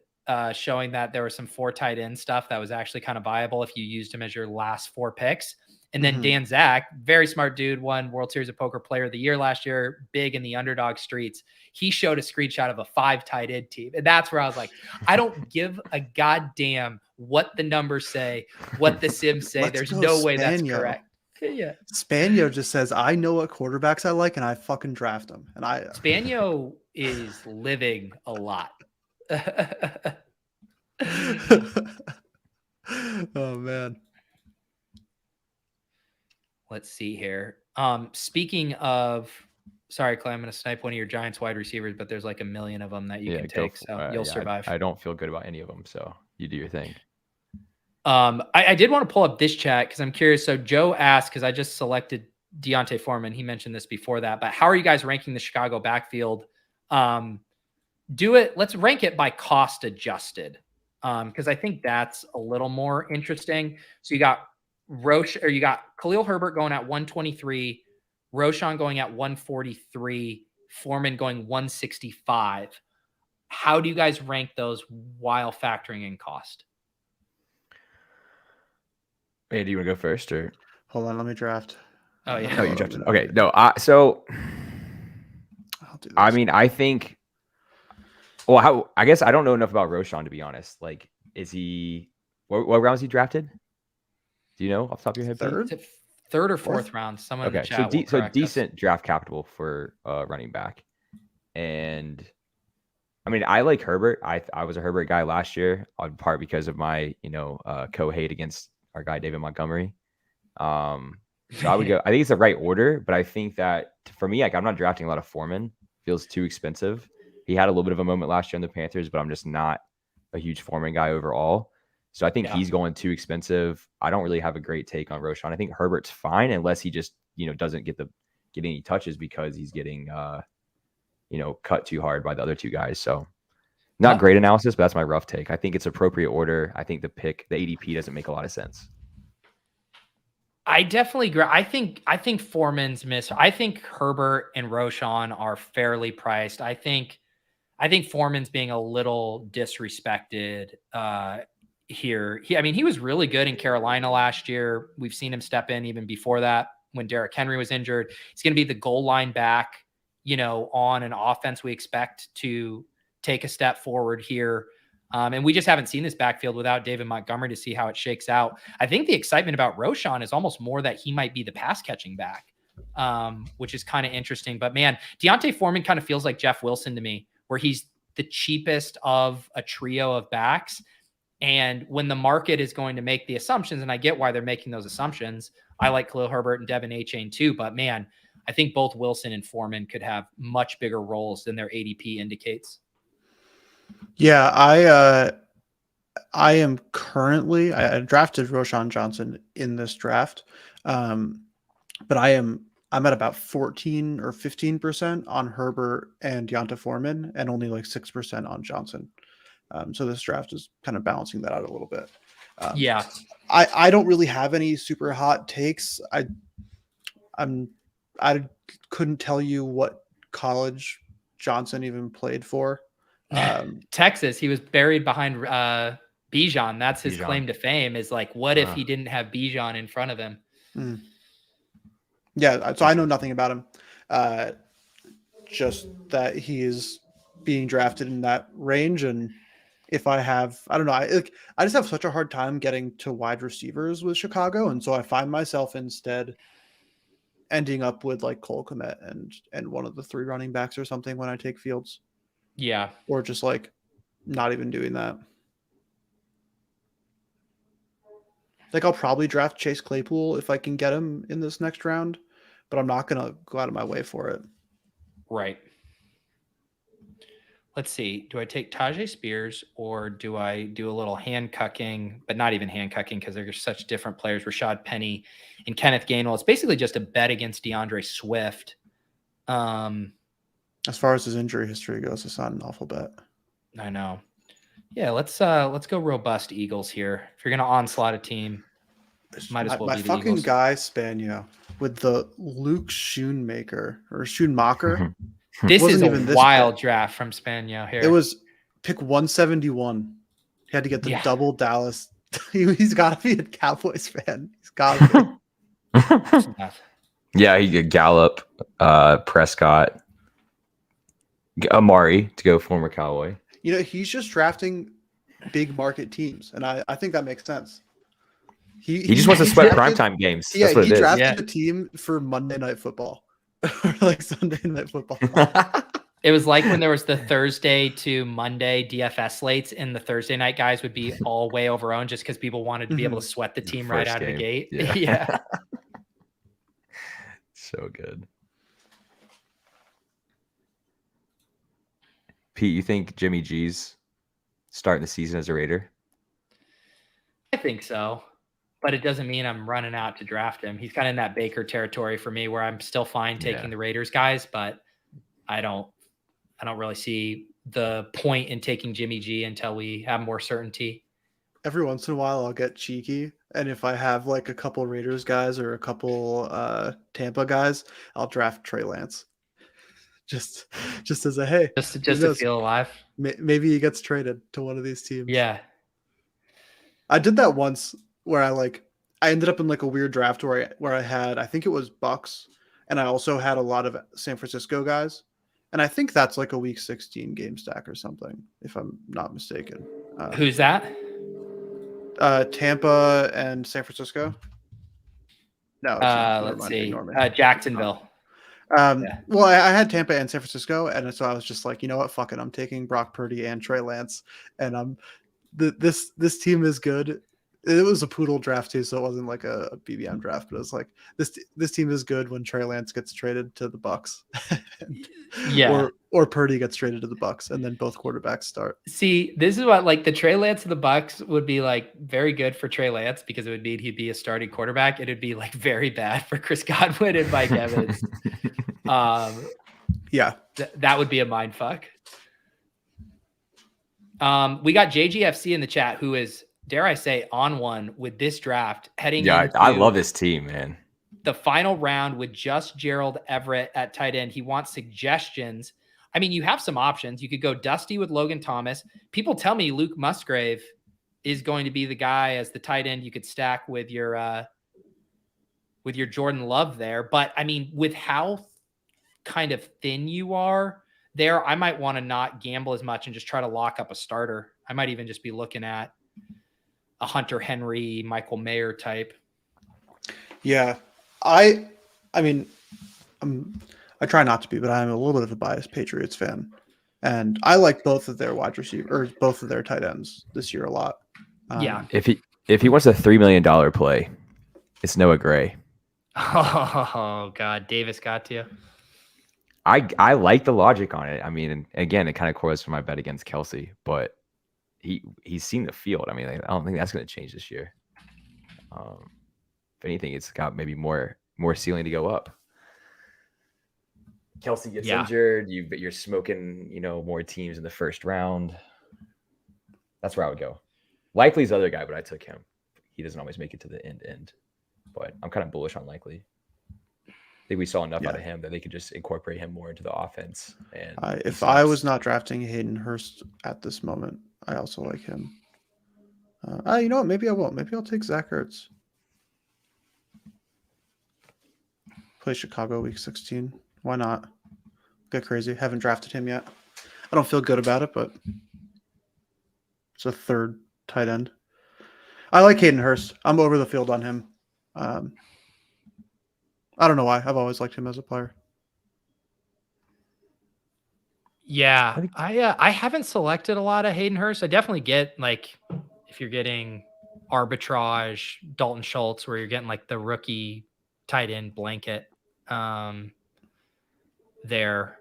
showing that there was some 4 tight end stuff that was actually kind of viable if you used them as your last 4 picks. And then Dan Zach, very smart dude, won World Series of Poker Player of the Year last year, big in the underdog streets. He showed a screenshot of a 5 tight end team. And that's where I was like, I don't give a goddamn what the numbers say, what the sims say. There's no way that's correct. Yeah. Spagno just says, I know what quarterbacks I like and I fucking draft them. And Spagno is living a lot. Oh man. Let's see here. Speaking of, sorry, Clay, I'm going to snipe one of your Giants wide receivers, but there's like a million of them that you can take, so you'll survive. I don't feel good about any of them, so you do your thing. I did want to pull up this chat because I'm curious. So Joe asked, because I just selected Deontay Foreman. He mentioned this before that, but how are you guys ranking the Chicago backfield? Let's rank it by cost adjusted, because I think that's a little more interesting. So you got you got Khalil Herbert going at 123, Roschon going at 143, Foreman going 165. How do you guys rank those while factoring in cost? Hey, do you want to go first or? Hold on, let me draft. Oh yeah. Oh, you drafted. Okay, no. So, I'll do this. I mean, I think. Well, I guess I don't know enough about Roschon to be honest. Like, is he? What round is he drafted? Do you know off the top of your head? Third or fourth round. Someone in the chat so decent draft capital for running back, and I mean I like Herbert. I was a Herbert guy last year, in part because of my co-hate against our guy David Montgomery. So I would go. I think it's the right order, but I think that for me, like I'm not drafting a lot of Foreman. Feels too expensive. He had a little bit of a moment last year on the Panthers, but I'm just not a huge Foreman guy overall. So I think he's going too expensive. I don't really have a great take on Roschon. I think Herbert's fine unless he just, doesn't get any touches because he's getting, cut too hard by the other 2 guys. So not great analysis, but that's my rough take. I think it's appropriate order. I think the ADP doesn't make a lot of sense. I definitely agree. I think Foreman's missed. I think Herbert and Roschon are fairly priced. I think Foreman's being a little disrespected here. He was really good in Carolina last year. We've seen him step in even before that when Derrick Henry was injured. He's going to be the goal line back, on an offense we expect to take a step forward here. And we just haven't seen this backfield without David Montgomery to see how it shakes out. I think the excitement about Roschon is almost more that he might be the pass catching back, which is kind of interesting. But man, Deontay Foreman kind of feels like Jeff Wilson to me, where he's the cheapest of a trio of backs. And when the market is going to make the assumptions, and I get why they're making those assumptions, I like Khalil Herbert and Devin Achane too, but man, I think both Wilson and Foreman could have much bigger roles than their ADP indicates. Yeah, I am currently, I drafted Roschon Johnson in this draft, but I'm at about 14 or 15% on Herbert and Deonta Foreman and only like 6% on Johnson. So this draft is kind of balancing that out a little bit. Yeah. I don't really have any super hot takes. I couldn't tell you what college Johnson even played for. Texas. He was buried behind Bijan. That's his claim to fame, is like, what if he didn't have Bijan in front of him? Yeah, so I know nothing about him. Just that he is being drafted in that range, and if I have, I don't know, I just have such a hard time getting to wide receivers with Chicago, and so I find myself instead ending up with like Cole Kmet and one of the 3 running backs or something when I take Fields. Yeah. Or just like not even doing that. Like I'll probably draft Chase Claypool if I can get him in this next round, but I'm not going to go out of my way for it. Right. Let's see. Do I take Tajay Spears or do I do a little hand cucking, but not even hand cucking because they're such different players? Rashad Penny and Kenneth Gainwell. It's basically just a bet against DeAndre Swift. As far as his injury history goes, it's not an awful bet. I know. Yeah, let's go robust Eagles here. If you're gonna onslaught a team, might as well my be the fucking Eagles. guy Spania with the Luke Schoonmaker or Schoonmaker. This is even a this wild pick. draft from Spania here. It was pick 171. He had to get the double Dallas. He's got to be a Cowboys fan. He's got to be. Yeah, he could Gallup, Prescott, Amari to go former Cowboy. You know, he's just drafting big market teams, and I think that makes sense. He just wants to sweat primetime games. Yeah, That's what he it is. drafted a team for Monday Night Football or like Sunday Night Football. It was like when there was the Thursday to Monday DFS slates, and the Thursday night guys would be all way overowned just because people wanted to be able to sweat the team right out of the gate. Yeah. So good. Pete, you think Jimmy G's starting the season as a Raider? I think so, but it doesn't mean I'm running out to draft him. He's kind of in that Baker territory for me where I'm still fine taking the Raiders guys, but I don't really see the point in taking Jimmy G until we have more certainty. Every once in a while I'll get cheeky, and if I have like a couple Raiders guys or a couple Tampa guys, I'll draft Trey Lance. Just as a hey, just to feel alive. Maybe he gets traded to one of these teams. Yeah. I did that once where I ended up in like a weird draft where I had, I think it was Bucks, and I also had a lot of San Francisco guys. And I think that's like a week 16 game stack or something, if I'm not mistaken. Who's that? Tampa and San Francisco. No, let's see. Jacksonville. Well, I had Tampa and San Francisco, and so I was just like, you know what, fuck it, I'm taking Brock Purdy and Trey Lance, and this team is good. It was a poodle draft too, so it wasn't like a BBM draft, but it was like this team is good when Trey Lance gets traded to the Bucks, or Purdy gets traded to the Bucks, and then both quarterbacks start. See, this is what like the Trey Lance of the Bucks would be like very good for Trey Lance because it would mean he'd be a starting quarterback. It would be like very bad for Chris Godwin and Mike Evans. Yeah, that would be a mind fuck. We got JGFC in the chat who is, dare I say, on one with this draft heading. Yeah, I love this team, man. The final round with just Gerald Everett at tight end. He wants suggestions. I mean, you have some options. You could go Dusty with Logan Thomas. People tell me Luke Musgrave is going to be the guy as the tight end you could stack with your Jordan Love there. But I mean, with how kind of thin you are there, I might want to not gamble as much and just try to lock up a starter. I might even just be looking at a Hunter Henry, Michael Mayer type. Yeah. I mean, I try not to be, but I'm a little bit of a biased Patriots fan, and I like both of their wide receivers, both of their tight ends this year a lot. Yeah. If he wants a $3 million play, it's Noah Gray. Oh God, Davis got to you. I like the logic on it. I mean, and again, it kind of correlates with my bet against Kelsey, but he's seen the field. I mean, I don't think that's going to change this year. If anything, it's got maybe more ceiling to go up. Kelsey gets injured. You're smoking, more teams in the first round. That's where I would go. Likely's the other guy, but I took him. He doesn't always make it to the end. But I'm kind of bullish on Likely. I think we saw enough out of him that they could just incorporate him more into the offense. And if I was not drafting Hayden Hurst at this moment, I also like him. You know what? Maybe I won't. Maybe I'll take Zach Ertz. Play Chicago week 16. Why not? Get crazy. Haven't drafted him yet. I don't feel good about it, but It's a third tight end. I like Hayden Hurst. I'm over the field on him. I don't know why. I've always liked him as a player. Yeah, I haven't selected a lot of Hayden Hurst. I definitely get like if you're getting arbitrage Dalton Schultz, where you're getting like the rookie tight end blanket there.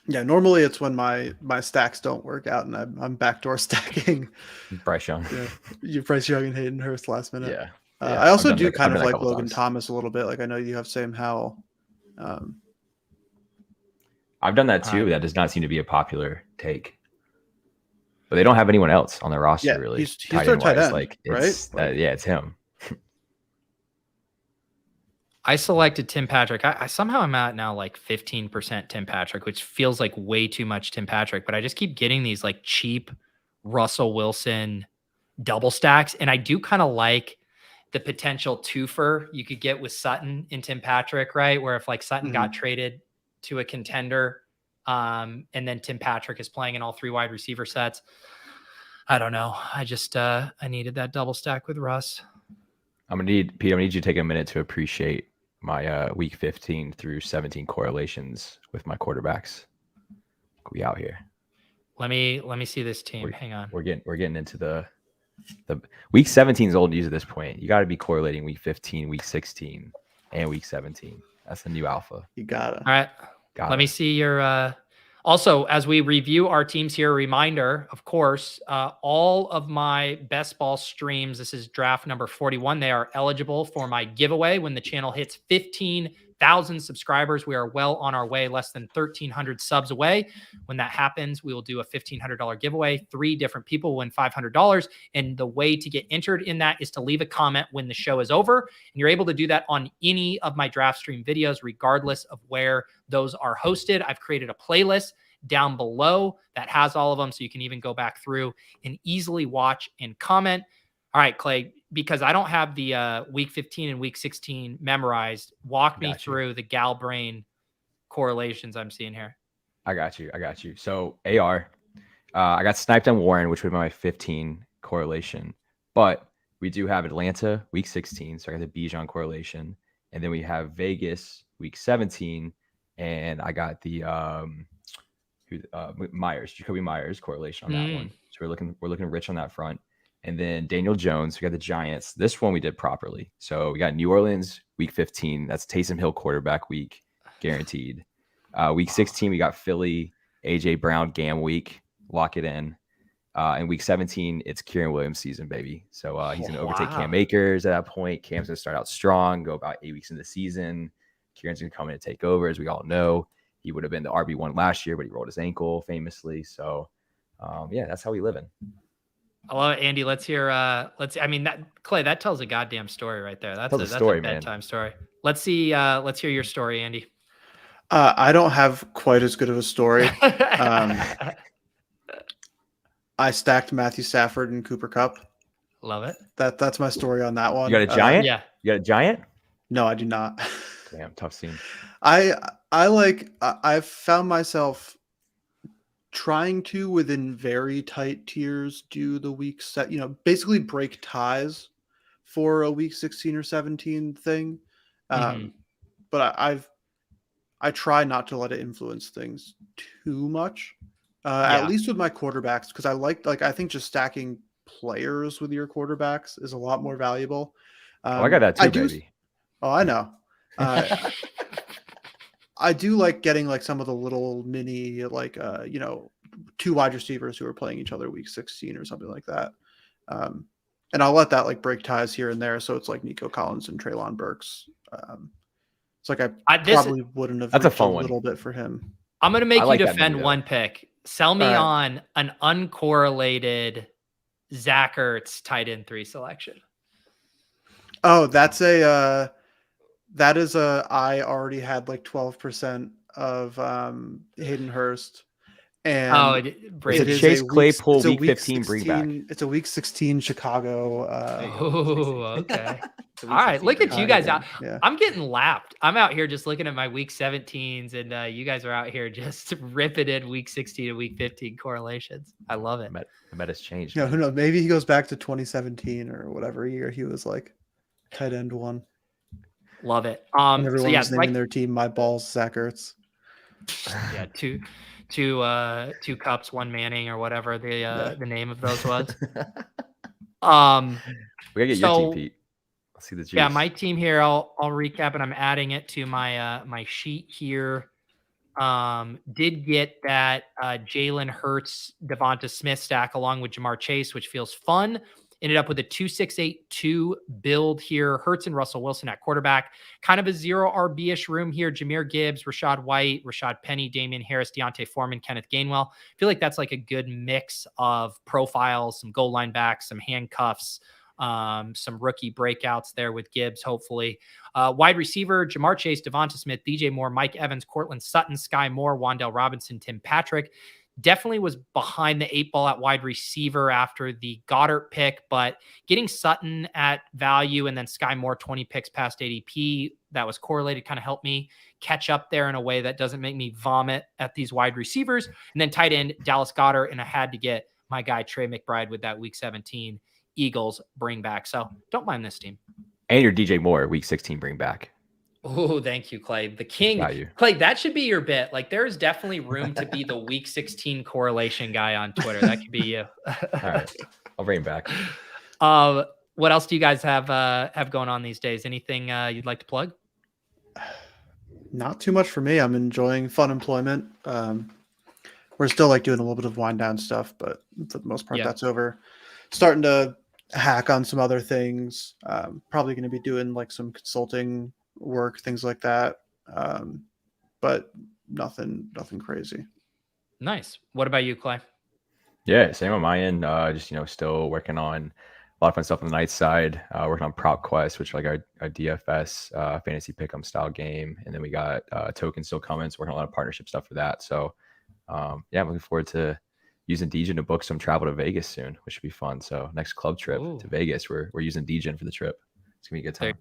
Yeah, normally it's when my stacks don't work out and I'm backdoor stacking Bryce Young. You Bryce Young and Hayden Hurst last minute. Yeah. I also do kind of like Logan Thomas a little bit. Like I know you have Sam Howell. I've done that too. That does not seem to be a popular take. But they don't have anyone else on their roster really. He's their tight end, like right? It's him. I selected Tim Patrick. I somehow am at now like 15% Tim Patrick, which feels like way too much Tim Patrick, but I just keep getting these like cheap Russell Wilson double stacks. And I do kind of like the potential twofer you could get with Sutton and Tim Patrick, right? Where if like Sutton got traded to a contender, and then Tim Patrick is playing in all 3 wide receiver sets. I don't know. I just I needed that double stack with Russ. I'm gonna need Pete. I'm gonna need you to take a minute to appreciate my week 15 through 17 correlations with my quarterbacks. We out here. Let me see this team. Hang on. We're getting into the week 17 is old news at this point. You got to be correlating week 15, week 16, and week 17. That's the new alpha. You got it. All right. Let me see your also, as we review our teams here, a reminder, of course, all of my best ball streams, this is draft number 41. They are eligible for my giveaway when the channel hits 15,000 subscribers. We are well on our way, less than 1,300 subs away. When that happens, we will do a $1,500 giveaway. 3 different people win $500. And the way to get entered in that is to leave a comment when the show is over. And you're able to do that on any of my draft stream videos, regardless of where those are hosted. I've created a playlist down below that has all of them, so you can even go back through and easily watch and comment. All right, Clay, because I don't have the week 15 and week 16 memorized, walk me through the Galbrain correlations I'm seeing here. I got you. So AR, I got sniped on Warren, which would be my 15 correlation, but we do have Atlanta week 16, so I got the Bijan correlation, and then we have Vegas week 17, and I got the Jacoby Myers correlation on that one. So we're looking rich on that front. And then Daniel Jones, we got the Giants. This one we did properly. So we got New Orleans week 15. That's Taysom Hill quarterback week, guaranteed. Week 16 we got Philly AJ Brown Gam week, lock it in. And week 17 it's Kieran Williams season, baby. So he's gonna overtake Cam Akers at that point. Cam's gonna start out strong, go about 8 weeks into the season. Kieran's gonna come in and take over, as we all know. He would have been the RB1 last year, but he rolled his ankle famously. So, that's how we live in. I love it, Andy. Let's hear. Clay, that tells a goddamn story right there. That's a bedtime story. Let's see. Let's hear your story, Andy. I don't have quite as good of a story. I stacked Matthew Stafford and Cooper Kupp. Love it. That's my story on that one. You got a giant? Yeah. You got a giant? No, I do not. Damn, tough scene. I've found myself trying to, within very tight tiers, do the week set, basically break ties for a week 16 or 17 thing. But I try not to let it influence things too much. At least with my quarterbacks, because I think just stacking players with your quarterbacks is a lot more valuable. I got that too, baby. Oh, I know. I do like getting like some of the little mini, 2 wide receivers who are playing each other week 16 or something like that. And I'll let that like break ties here and there. So it's like Nico Collins and Treylon Burks. It's like I probably wouldn't have. That's a fun little bit for him. I'm going to make you defend one pick. Sell me on an uncorrelated Zach Ertz tight end 3 selection. Oh, that is I already had like 12% of Hayden Hurst, And Brady. it is Chase a Claypool it's a week 15 bring back. It's a week 16 Chicago. Okay. All right, look at you guys out. Yeah. I'm getting lapped. I'm out here just looking at my week 17s, and you guys are out here just ripping in week 16 to week 15 correlations. I love it. The meta's changed. Yeah, who knows? Maybe he goes back to 2017 or whatever year he was like tight end one. Love it. And everyone was naming their team "My Balls, Zach Ertz." Yeah, two cups, one Manning, or whatever the name of those was. We gotta get your team, Pete. Let's see the juice. Yeah, my team here. I'll recap it. I'm adding it to my my sheet here. Did get that Jalen Hurts, Devonta Smith stack along with Jamar Chase, which feels fun. Ended up with a 2-6-8-2 build here. Hurts and Russell Wilson at quarterback. Kind of a 0 RB-ish room here. Jameer Gibbs, Rashad White, Rashad Penny, Damian Harris, Deontay Foreman, Kenneth Gainwell. I feel like that's like a good mix of profiles, some goal line backs, some handcuffs, some rookie breakouts there with Gibbs, hopefully. Wide receiver, Jamar Chase, Devonta Smith, DJ Moore, Mike Evans, Cortland Sutton, Sky Moore, Wan'Dale Robinson, Tim Patrick. Definitely was behind the 8 ball at wide receiver after the Goddard pick, but getting Sutton at value and then Sky Moore 20 picks past ADP, that was correlated, kind of helped me catch up there in a way that doesn't make me vomit at these wide receivers. And then tight end, Dallas Goedert, and I had to get my guy Trey McBride with that week 17 Eagles bring back. So don't mind this team. And your DJ Moore week 16 bring back. Oh, thank you, Clay. The king. Clay, that should be your bit. Like, there's definitely room to be the week 16 correlation guy on Twitter. That could be you. All right. I'll bring him back. What else do you guys have going on these days? Anything you'd like to plug? Not too much for me. I'm enjoying fun employment. We're still like doing a little bit of wind down stuff, but for the most part, that's over. Starting to hack on some other things. Probably going to be doing like some consulting work, things like that. But nothing crazy. Nice. What about you, Clay? Yeah, same on my end. Just still working on a lot of fun stuff on the night side. Working on Prop Quest, which is like our DFS fantasy pick'em style game, and then we got tokens still coming. So working on a lot of partnership stuff for that. So I'm looking forward to using Degen to book some travel to Vegas soon, which should be fun. So next club trip to Vegas, we're using Degen for the trip. It's gonna be a good time.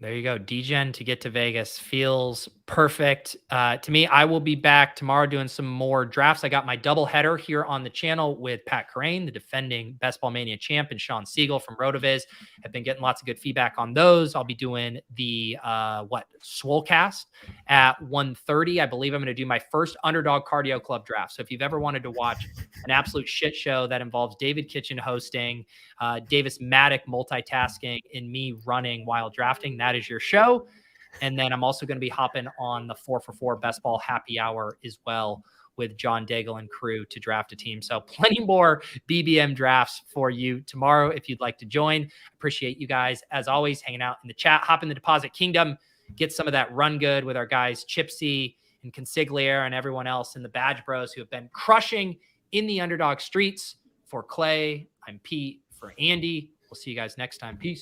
There you go. Degen to get to Vegas feels perfect. To me, I will be back tomorrow doing some more drafts. I got my double header here on the channel with Pat Crane, the defending Best Ball Mania champ, and Sean Siegel from RotoViz. I've been getting lots of good feedback on those. I'll be doing the Swolecast at 1:30. I believe I'm going to do my first Underdog Cardio Club draft. So if you've ever wanted to watch an absolute shit show that involves David Kitchen hosting, Davis Maddock multitasking, and me running while drafting, that is your show. And then I'm also going to be hopping on the 4for4 Best Ball Happy Hour as well with John Daigle and crew to draft a team. So plenty more BBM drafts for you tomorrow if you'd like to join. Appreciate you guys, as always, hanging out in the chat. Hop in the Deposit Kingdom. Get some of that run good with our guys Chipsy and Consigliere and everyone else in the Badge Bros who have been crushing in the underdog streets. For Clay, I'm Pete. For Andy, we'll see you guys next time. Peace.